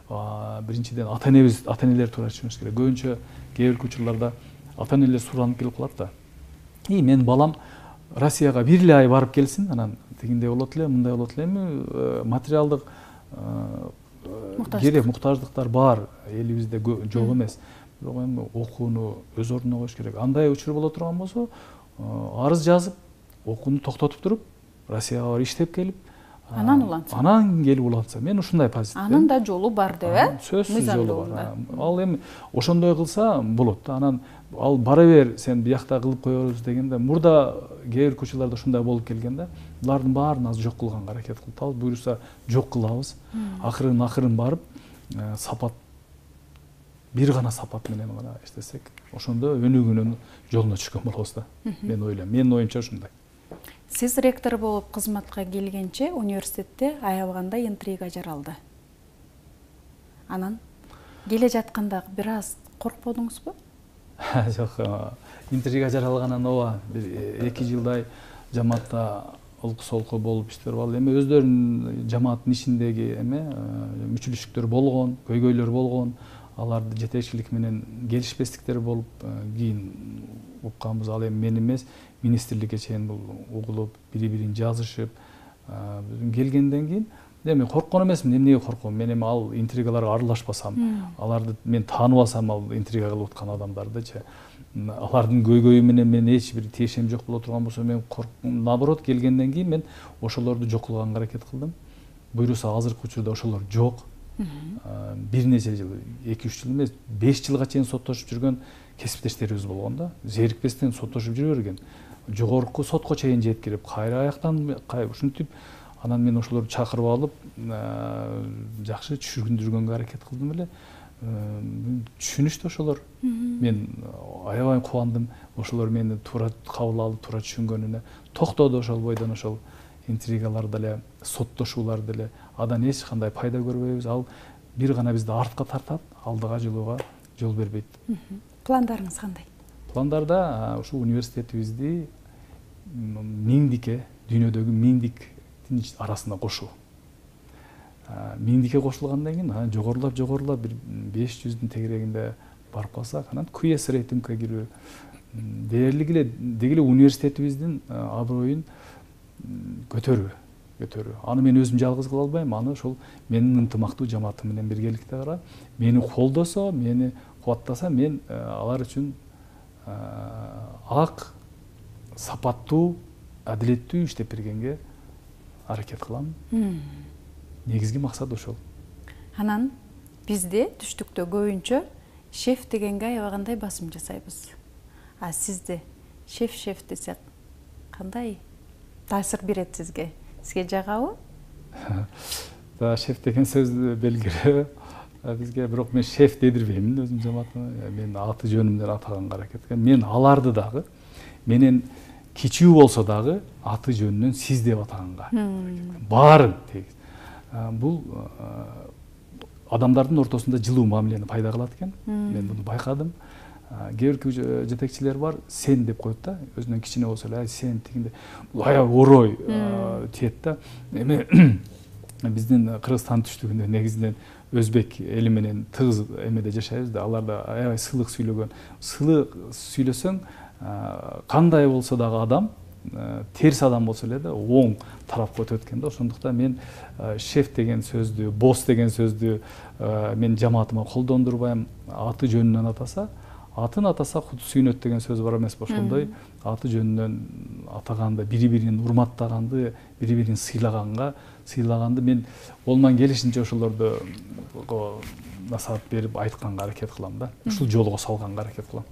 [SPEAKER 2] биринчиден ата-энелер туура түшүнүш керек. Көбүнчө кээ бир учурларда ата-энелер суранып келип калат да. Мен балам Россияга бир эле ай барып келсин, анан тигиндей болот эле, мындай болот эле. Эми материалдык керек муктаждыктар бар, элибизде жок эмес. Бирок эми окууну өз ордуна коюш керек. Андай учур боло турган болсо, арыз жазып, окууну токтотуп туруп, Россияга барып иштеп келип,
[SPEAKER 1] анан улантса.
[SPEAKER 2] Анан келип улантса. Мен ушундай позиция.
[SPEAKER 1] Анын да жолу бар деп,
[SPEAKER 2] сөзсүз жолу бар. Ал эми ошондой кылса болот да. Анан ал бара бер, сен биякта кылып коебуз дегенде, мурда кээ бир учурларда ушундай болуп келген да. Булардын баарын азыр жок кылганга аракет кылып атабыз. Буюрса жок кылабыз. Акырын барып, сапат бир гана сапат менен гана иштесек, ошондо өнүгүүнүн жолуна түшкөн болобуз да. Мен ойлойм. Менин оюмча ушундай.
[SPEAKER 1] Сиз ректор болуп кызматка келгенче университетте аябаганда интрига жаралды. Анан келе жатканда бир аз коркподуңузбу?
[SPEAKER 2] Жок, интрига жаралганан ооба, бир 2 жылдай жамаатта олку-солку болуп иштер ал. Эми өздөрүнүн жамааттын ичиндеги эме мүчүлүштүктөр болгон, көйгөйлөр болгон. аларды жетекчилик менен келишпестиктер болуп, кийин укканбыз ал эми мен эмес, министрликке чейин бул угулуп, бири-бирин жазышып, келгенден кийин мен корккон эмесмин. Эмнеге корком? Мен эми ал интригаларга аралашпасам, аларды мен таанып алсам, ал интрига кылып аткан адамдардычы, алардын көйгөйү менен мен эч бир тиешем жок боло турган болсо, мен коркум. Наоборот, келгенден кийин мен ошолорду жок кылганга аракет кылдым. Буюрса азыркы учурда ошолор жок. Бир нече жыл, 2-3 жыл эмес, 5 жылга чейин соттошуп жүргөн кесиптештерибиз болгон да. Зерикпестен соттошуп жүрө берген. Жогорку сотко чейин жеткирип, кайра аяктан ушинтип, анан мен ошолорду чакырып алып, жакшы түшүндүргөнгө аракет кылдым эле. Түшүнүштү ошолор. Мен аябай кубандым. Ошолор мени туура кабыл алып, туура түшүнгөнүнө. Токтоду ошол бойдон ошол интригалар деле, соттошуулар деле. Адан эч кандай пайда көрбөйбүз. Ал бир гана бизди артка тартат, алдыга жылууга жол бербейт.
[SPEAKER 1] Пландарыңыз кандай?
[SPEAKER 2] Пландарда ушу университетибизди миңдикке, дүйнөдөгү миңдиктин арасына кошуу. Миңдикке кошулгандан кийин жогорулап бир 500-дүн тегерегинде барып калсак, анан QS рейтингге кирүү, деги эле университетибиздин аброюн көтөрүү. Аны мен өзүм жалгыз кыла албайм, аны ошол менин ынтымактуу жамаатым менен биргеликте кара, мени колдосо, мени кубаттаса, мен алар үчүн ак, сапаттуу, адилеттүү иштеп бергенге аракет кылам. Негизги максат ошол.
[SPEAKER 1] Анан бизде түштүктө көбүнчө шеф дегенге аябагандай басым жасайбыз. А сизде шеф десек кандай таасир берет сизге? Сизге жагабы?
[SPEAKER 2] Шеф деген сөз белгилүү. Бизге бирок мен шеф дедирбеймин өзүм жамаатыма. Мен аты жөнүмдөн атаганга аракет кылам. Мен аларды дагы менен кичүү болсо дагы аты жөнүнөн сиз деп атаганга. Баарын тегиз. Бул адамдардын ортосунда жылуу мамилени пайда кылат экен. Мен буну байкадым. Кээ бир жетекчилер бар, сен деп коет да, өзүнөн кичине болсо эле, сен тигинде аябай орой тиет да. Эми биздин Кыргызстан түштүгүндө негизинен өзбек эли менен тыгыз эмеде жашайбыз да, аларда аябай сылык сүйлөгөн. Сылык сүйлөсөң, кандай болсо дагы адам, терс адам болсо эле да, оң тарапка өтөт экен да. Ошондуктан мен шеф деген сөздү, босс деген сөздү мен жамаатыма колдондурбайм. Аты жөнүнөн атаса, атын атаса кут сүйнөт деген сөз бар эмеспи? Ошондой аты жөнүнөн атаганды, бири-бирин урматтаганды, бири-бирин сыйлаганды мен колуман келишинче ошолорду насаат берип айтканга аракет кылам да. Ушул жолго салганга аракет кылам.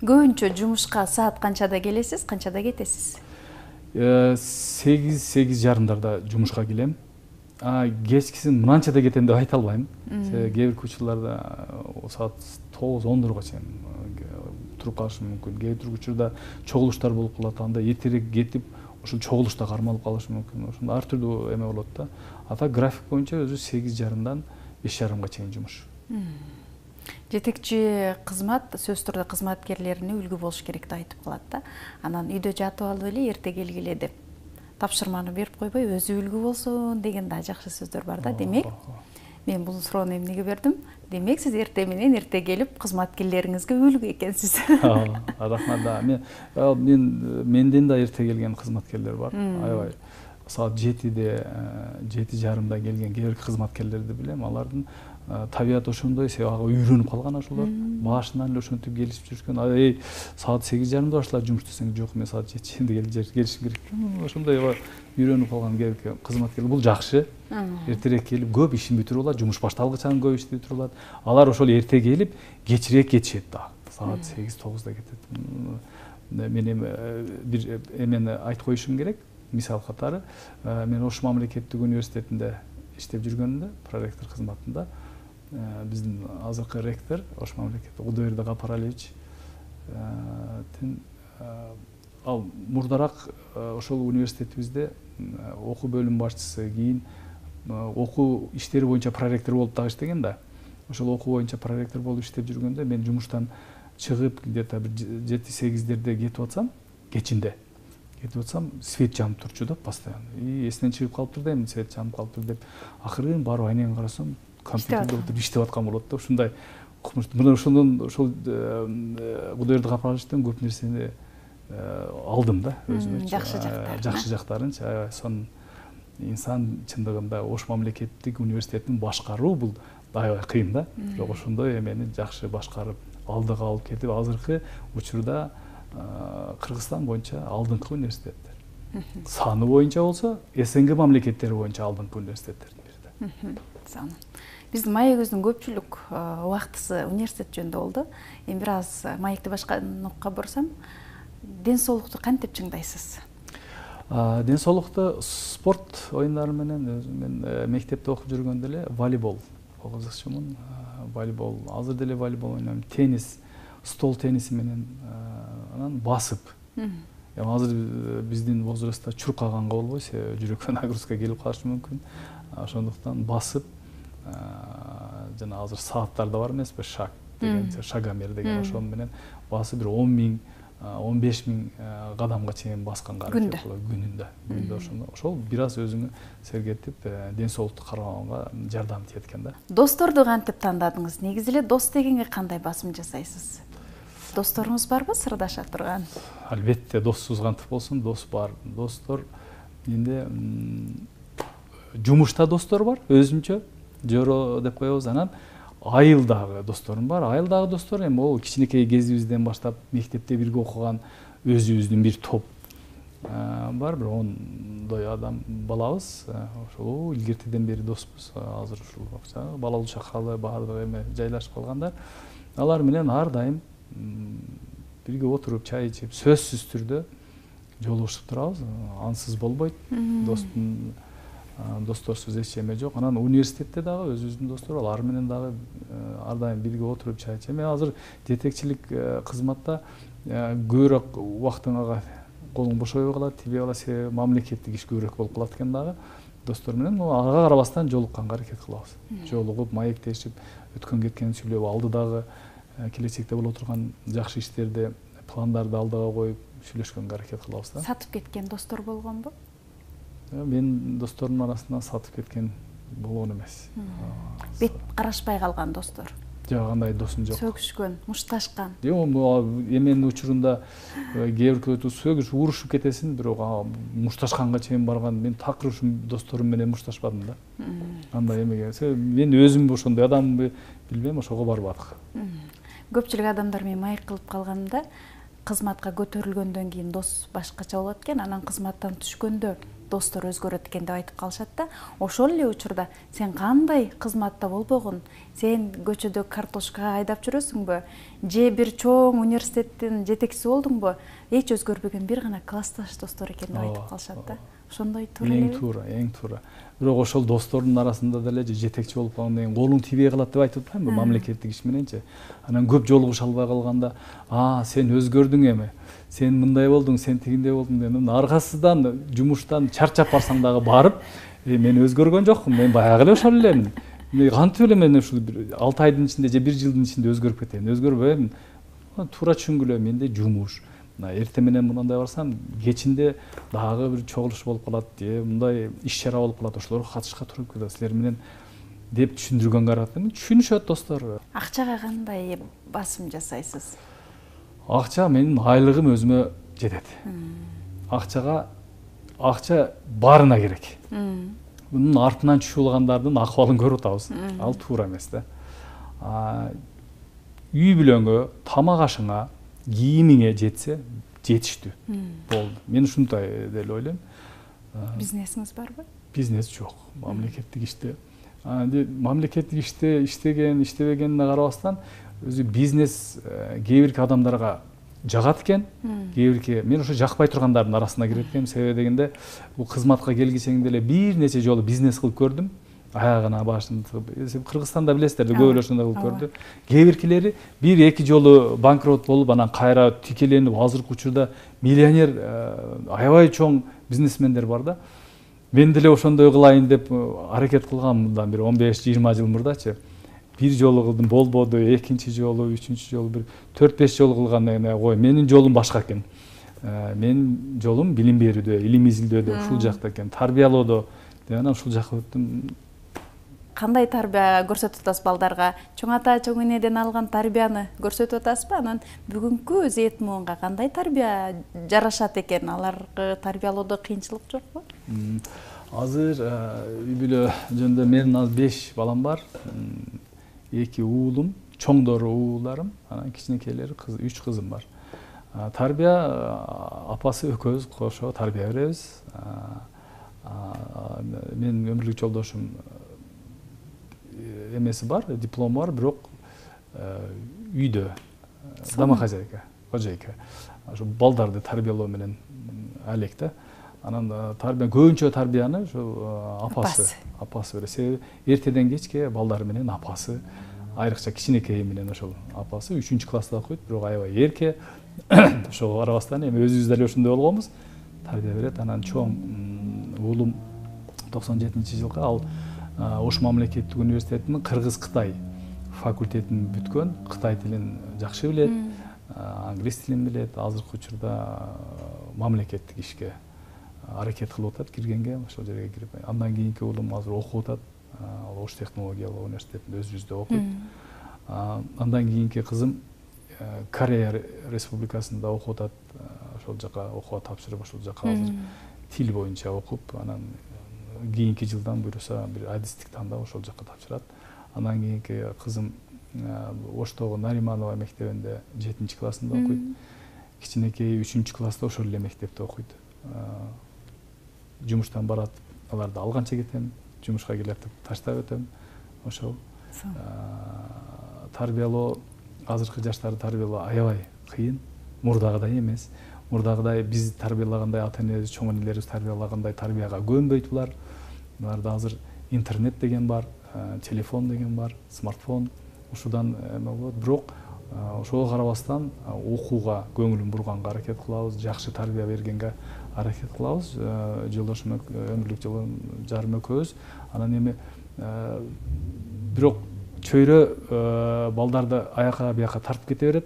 [SPEAKER 1] Көбүнчө жумушка саат канчада келесиз, канчада кетесиз?
[SPEAKER 2] 8-8:30 жумушка келем. Кечкисин мынанчада кетем деп айта албайм. Кээ бир учурларда саат 9-10 чейин туруп калышым мүмкүн. Кээ бир учурда чогулуштар болуп калат, анда эртерээк кетип, ошол чогулушта кармалып калышым мүмкүн. Ошондо ар түрдүү эме болот да. Ата график боюнча өзү 8:30-дан 5:30 чейин жумуш.
[SPEAKER 1] Жетекчи кызмат сөз түрдө кызматкерлерине үлгү болуш керек деп айтып калат да. Анан үйдө жатып алып эле эрте келгиле деп тапшырманы берип койбой, өзү үлгү болсун деген да жакшы сөздөр бар да. Демек, мен бул суроону эмнеге бердим? Демек, сиз эрте менен эрте келип кызматкерлериңизге үлгү экенсиз.
[SPEAKER 2] Рахмат да. Менден да эрте келген кызматкерлер бар. Аябай саат 7-де, 7:30-да келген кээ бир кызматкерлерди билем. Алардын табият ошондой, ага үйрөнүп калган ошолор. Башынан эле ошентип келишип жүргөн. Саат 8:30-да башлап жумуш десең, жок, мен саат 7:00-де келишим керек. Ошондой үйрөнүп калган кээ бир кызматкерлер. Бул жакшы. Эртерээк келип, көп ишин бүтүрүп алат, жумуш башталгыча көп ишти бүтүрүп алат. Алар ошол эрте келип, кечирээк кетишет да. Саат 8-9-да кетет. Мен эми бир эмени айтып коюшум керек. Мисал катары, мен Ош мамлекеттик университетинде иштеп жүргөнүмдө, проректор кызматында биздин азыркы ректор Ош мамлекеттик Удайырды Гапаралиевич ал мурдараак ошол университетибизде окуу бөлүм башчысы, кийин окуу иштери боюнча проректор болуп дагы иштеген да. Ошол окуу боюнча проректор болуп иштеп жүргөндө мен жумуштан чыгып где-то 7-8-дерде кетип атсам, кечинде кетип атсам, свет жанып турчу да постоянно. Эсинен чыгып калыптыр да, эми свет жанып калыптыр деп. Акырын барып айнеге карасам, компьютерде отуруп иштеп аткан болот да. Ушундай укмуштуу. Мына ошондон ошол Кудайберди Капаралычтан көп нерсени алдым да өзүмө. Жакшы жактарын. Сон инсан чындыгында Ош мамлекеттик университетин башкаруу бул аябай кыйын да. Бирок ошондой эмени жакшы башкарып, алдыга алып кетип, азыркы учурда Кыргызстан боюнча алдыңкы университеттер. Саны боюнча болсо, СНГ мамлекеттери боюнча алдыңкы университеттердин бири.
[SPEAKER 1] Саны. Биздин маегибиздин көпчүлүк убактысы университет жөнүндө болду. Эми бир аз маекти башка нокка бурсам, ден соолукту кантип чыңдайсыз?
[SPEAKER 2] Ден соолукту спорт оюндары менен мен мектепте окуп жүргөндө эле волейбол кызыкчумун. Волейбол, азыр деле волейбол ойнойм. Теннис, стол тенниси менен анан басып. Азыр биздин возрастта чуркаганга болбойт, жүрөккө нагрузка келип калышы мүмкүн. Ошондуктан басып жана азыр сааттарда бар эмеспи, шаг деген, шагомер деген, ошол менен басып бир 10 000 15 000 кадамга чейин басканга аракет кылып күнүндө. Ошол бир аз өзүңү сергетип, ден соолукту кармаганга жардам этет экен да.
[SPEAKER 1] Досторду кантип тандадыңыз? Негизи эле дос дегенге кандай басым жасайсыз? Досторуңуз барбы сырдаша турган?
[SPEAKER 2] Албетте, доссуз кантип болсун, дос бар. Достор менде жумушта достор бар, өзүнчө жоро деп коебуз. Анан айылдагы досторум бар. Айылдагы достор эми ол кичинекей кезибизден баштап мектепте бирге окуган өзүбүздүн бир топ бар, бир 10 адам балабыз. Ошол илгертеден бери доспуз. Азыр ушул балалуу чакалы баардыгы эме жайлашып калгандар. Алар менен ар дайым бирге отуруп чай ичип, сөзсүз түрдө жолугушуп турабыз. Ансыз болбойт. Досторсуз эч неме жок. Анан университетте дагы өзүбүздүн достор бар. Алар менен дагы ар дайым бирге отуруп чай ичем. Азыр жетекчилик кызматта көбүрөөк убактыңага колуң бошобой калат, тибей калат, себеби мамлекеттик иш көбүрөөк болуп калат экен дагы. Достор менен ага карабастан жолукканга аракет кылабыз. Жолугуп, маектешип, өткөн кеткенин сүйлөп, алдыдагы келечекте боло турган жакшы иштерди, пландарды алдыга коюп, сүйлөшкөнгө аракет кылабыз да.
[SPEAKER 1] Сатып кеткен достор болгонбу?
[SPEAKER 2] Мен досторумдун арасынан сатып кеткен болгон эмес.
[SPEAKER 1] Бет карашпай калган достор?
[SPEAKER 2] Жок, андай досум жок.
[SPEAKER 1] Сөгүшкөн, мушташкан?
[SPEAKER 2] Жок, эменин учурунда кээ бир көтү сөгүш, урушуп кетесиң, бирок мушташканга чейин барган, мен такыр ушул досторум менен мушташпадым да. Андай эмеге, мен өзүм ошондой адаммы билбейм, ошого барбадык.
[SPEAKER 1] Көпчүлүк адамдар мен маек кылып калганда кызматка көтөрүлгөндөн кийин дос башкача болот экен, анан кызматтан түшкөндө достор өзгөрөт экен деп айтып калышат да. Ошол эле учурда сен кандай кызматта болбогун, сен көчөдө картошка айдап жүрөсүңбү, же бир чоң университеттин жетекчиси болдуңбу, эч өзгөрбөгөн бир гана классташ достор экен деп айтып калышат да. Ошондой туура элеби?
[SPEAKER 2] Эң туура. Бирок ошол достордун арасында деле жетекчи болуп калгандан кийин колуң тибей калат деп айтып атпаймынбы, мамлекеттик иш мененчи. Анан көп жолугуша албай калганда, сен өзгөрдүң эми, сен мындай болдуң, сен тигиндей болдуң деген аргасыздан жумуштан чарчап барсаң дагы барып, мен өзгөргөн жокмун, мен баягы эле ошол элемин. Кантип эле мен ушул 6 айдын ичинде же 1 жылдын ичинде өзгөрүп кетейин? Өзгөрбөйм. Туура түшүнгүлө, менде жумуш. Эртең менен мындай барсам, кечинде дагы бир чогулуш болуп калат, же мындай иш-чара болуп калат, ошолорго катышка туруп кетет. Силер менен деп түшүндүргөнгө аракет кылдым. Түшүнүшөт достор.
[SPEAKER 1] Акчага кандай басым жасайсыз?
[SPEAKER 2] Акча менин айлыгым өзүмө жетет. Акча барына керек. Мунун артынан түшүп алгандардын акыбалын көрүп атабыз. Ал туура эмес да. Үй бүлөңө, тамак ашыңа, кийимиңе жетсе, жетиштүү болду. Мен ушундай деле ойлойм.
[SPEAKER 1] Бизнесиңиз барбы?
[SPEAKER 2] Бизнес жок. Мамлекеттик иште. Мамлекеттик иште иштебегенине карабастан, өзү бизнес кээ бирки адамдарга жагат экен, кээ бирки мен ошо жакпай тургандардын арасына кирет экенмин. Себеби дегенде, бул кызматка келгичеңде эле бир нече жолу бизнес кылып көрдүм. Аягына башын тыгып, Кыргызстанда билесиздер, көп эле ошондой кылып көрдү. Кээ биркилери 1-2 жолу банкрот болуп, анан кайра тикеленип, азыркы учурда миллионер аябай чоң бизнесмендер бар да. Мен деле ошондой кылайын деп аракет кылгам мындан бир 15-20 жыл мурдачы. Бир жолу кылдым, болбоду, экинчи жолу, үчүнчү жолу, бир 4-5 жолу кылгандан кийин кой, менин жолум башка экен. Менин жолум билим берүүдө, илим изилдөөдө, ушул жакта экен, тарбиялоодо. Анан ушул жакка өттүм.
[SPEAKER 1] кандай тарбия көрсөтүп атасыз балдарга? Чоң ата, чоң энеден алган тарбияны көрсөтүп атасызбы? Анан бүгүнкү Z муунга кандай тарбия жарашат экен? Аларга тарбиялоодо кыйынчылык жокпу?
[SPEAKER 2] Азыр үй бүлө жөнүндө менин азыр 5 балам бар. 2 уулум, чоңдору ууларым, анан кичинекейлери 3 кызым бар. Тарбия апасы экөөбүз кошо тарбия беребиз. Менин өмүрлүк жолдошум эмеси бар, диплому бар, бирок үйдө домохозяйка, кожойка. Ошо балдарды тарбиялоо менен алек да. Анан тарбия көбүнчө тарбияны ошо апасы берет. Себеби эртеден кечке балдары менен апасы, айрыкча кичинекей менен ошол апасы 3-класста окуйт, бирок аябай эрке. Ошого карабастан эми өзүбүз деле ошондой болгонбуз. Тарбия берет. Анан чоң уулум 97-жылкы ал Ош мамлекеттик университетинин Кыргыз-Кытай факультетин бүткөн, Кытай тилин жакшы билет, англис тилин билет. Азыркы учурда мамлекеттик ишке аракет кылып атат киргенге, ошол жерге кирип. Андан кийинки уулум азыр окуп атат. Ал Ош технологиялык университетинде өз жүздө окуйт. Андан кийинки кызым Корея Республикасында окуп атат. Ошол жака окууга тапшырып, ошол жака азыр тил боюнча окуп, анан кийинки жылдан буюрса бир адистик тандап ошол жака тапшырат. Андан кийинки кызым Оштогу Нариманова мектебинде 7-классында окуйт. Кичинекей 3-класста ошол эле мектепте окуйт. Жумуштан барат, аларды алганча кетем, жумушка келет деп таштап өтөм. Ошол тарбиялоо, азыркы жаштарды тарбиялоо аябай кыйын, мурдагыдай эмес. Мурдагыдай биз тарбиялагандай, ата-энебиз, чоң энелерибиз тарбиялагандай тарбияга көнбөйт булар. Буларда азыр интернет деген бар, телефон деген бар, смартфон. Ушудан эме болот. Бирок ошого карабастан окууга көңүлүн бурганга аракет кылабыз, жакшы тарбия бергенге аракет кылабыз. Жолдошум өмүрлүк жарым экөөбүз. Анан эми бирок чөйрө балдарды аяка бияка тартып кете берет.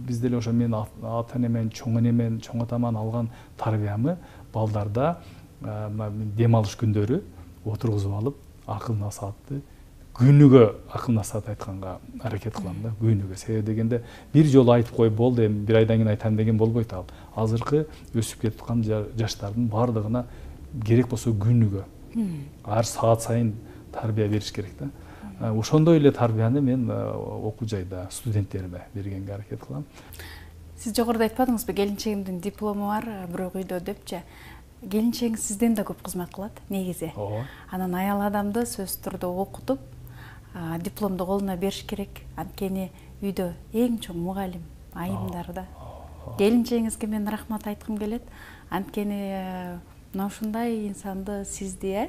[SPEAKER 2] Биз деле ошо мен ата-энемен, чоң энемен, чоң атаман алган тарбиямы балдарда дем алыш күндөрү отургузуп алып, акыл насаатты күнүгө акыл насаат айтканга аракет кылам да, күнүгө. Себеби дегенде бир жолу айтып коюп болду, эми бир айдан кийин айтам деген болбойт ал. Азыркы өсүп кетип аткан жаштардын бардыгына керек болсо күнүгө, ар саат сайын тарбия бериш керек да. Ошондой эле тарбияны мен окуу жайда студенттериме бергенге аракет кылам.
[SPEAKER 1] Сиз жогоруда айтпадыңызбы, келинчегимдин диплому бар, бирок үйдө депчи. Келинчегиңиз сизден да көп кызмат кылат, негизи. Анан аял адамды сөзсүз түрдө окутуп, дипломду колуна бериш керек. Анткени үйдө эң чоң мугалим айымдар да. Келинчегиңизге мен рахмат айткым келет. Анткени мына ушундай инсанды сизди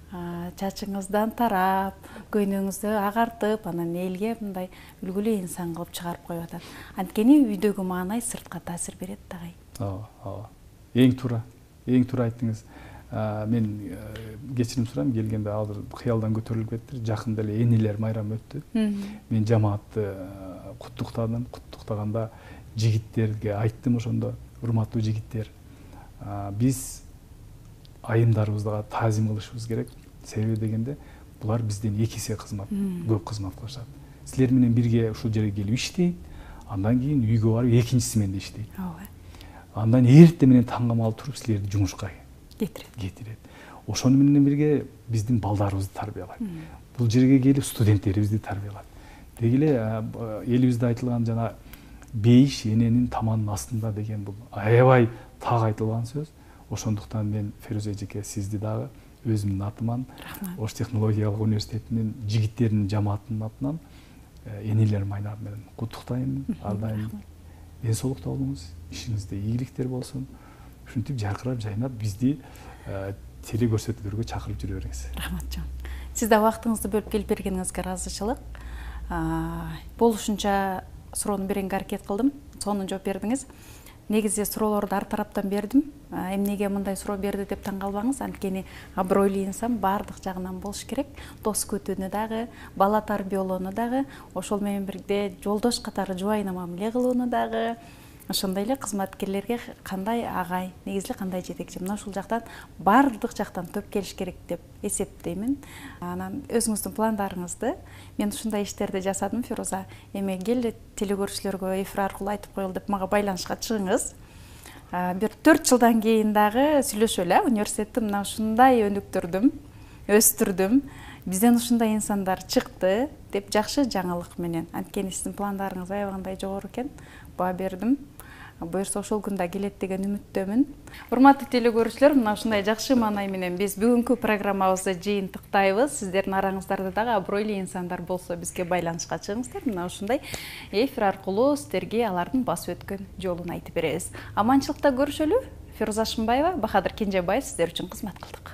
[SPEAKER 1] чачыңыздан тарап, көйнөңүздү агартып, анан элге мындай үлгүлүү инсан кылып чыгарып коюп атат. Анткени үйдөгү маанай сыртка таасир берет дагы.
[SPEAKER 2] Эң туура айттыңыз. Мен кечирим сурайм, келгенде азыр кыялдан көтөрүлүп кеттир. Жакында эле энелер майрамы өттү. Мен жамаатты куттуктаганда жигиттерге айттым ошондо, урматтуу жигиттер, биз айымдарыбызга таазим кылышыбыз керек. Себеби дегенде булар бизден 2 эсе кызмат, көп кызмат кылышат. Силер менен бирге ушул жерге келип иштейт, андан кийин үйгө барып экинчиси менен иштейт. Андан эртең менен таңга малып туруп силерди жумушка кетирет. Ошону менен бирге биздин балдарыбызды тарбиялайт. Бул жерге келип студенттерибизди тарбиялайт. Деги эле элибизде айтылган жана бейиш эненин таманынын астында деген бул аябай так айтылган сөз. Ошондуктан мен Феруза эжеке сизди дагы өзүмдүн атыман, Ош технологиялык университетинин жигиттеринин жамаатынын атынан энелер майрамы менен куттуктайм. Ар дайым ден соолукта болуңуз, ишиңизде ийгиликтер болсун. Ушинтип жаркырап жайнап бизди теле көрсөтүүлөргө чакырып жүрө бериңиз.
[SPEAKER 1] Рахмат жон. Сиз да убактыңызды бөлүп келип бергениңизге ыраазычылык. Болушунча суроону беренге аракет кылдым. Сонун жооп бердиңиз. Негизи суроолорду ар тараптан бердим. Эмнеге мындай суроо берди деп таң калбаңыз. Анткени абройлуу инсан баардык жагынан болуш керек. Дос күтүүнү дагы, бала тарбиялоону дагы, ошол менен бирге жолдош катары жубайына мамиле кылууну дагы, ошондой эле кызматкерлерге кандай агай, негизги кандай жетекчи, мына ушул жактан баардык жактан топ келиш керек деп эсептеймин. Анан өзүңүздүн пландарыңызды, мен ушундай иштерди жасадым, Фируза, эми кел телекөрүүчүлөргө эфир аркылуу айтып коелу деп мага байланышка чыгыңыз. Бир 4 жылдан кийин дагы сүйлөшөлү, университетти мына ушундай өнүктүрдүм, өстүрдүм, бизден ушундай инсандар чыкты деп жакшы жаңылык менен. Анткени сиздин пландарыңыз аябагандай жогору экен, баа бердим. Буюрса ошол күндө келет деген үмүттөмүн. Урматтуу телекөрүүчүлөр, мына ушундай жакшы маанай менен биз бүгүнкү программабызды жыйынтыктайбыз. Сиздердин араңыздарда дагы абройлуу инсандар болсо бизге байланышка чыгыңыздар. Мына ушундай эфир аркылуу сиздерге алардын басып өткөн жолун айтып беребиз. Аманчылыкта көрүшөлү. Фируза Ашымбаева, Бахадыр Кенжебаев сиздер үчүн кызмат кылдык.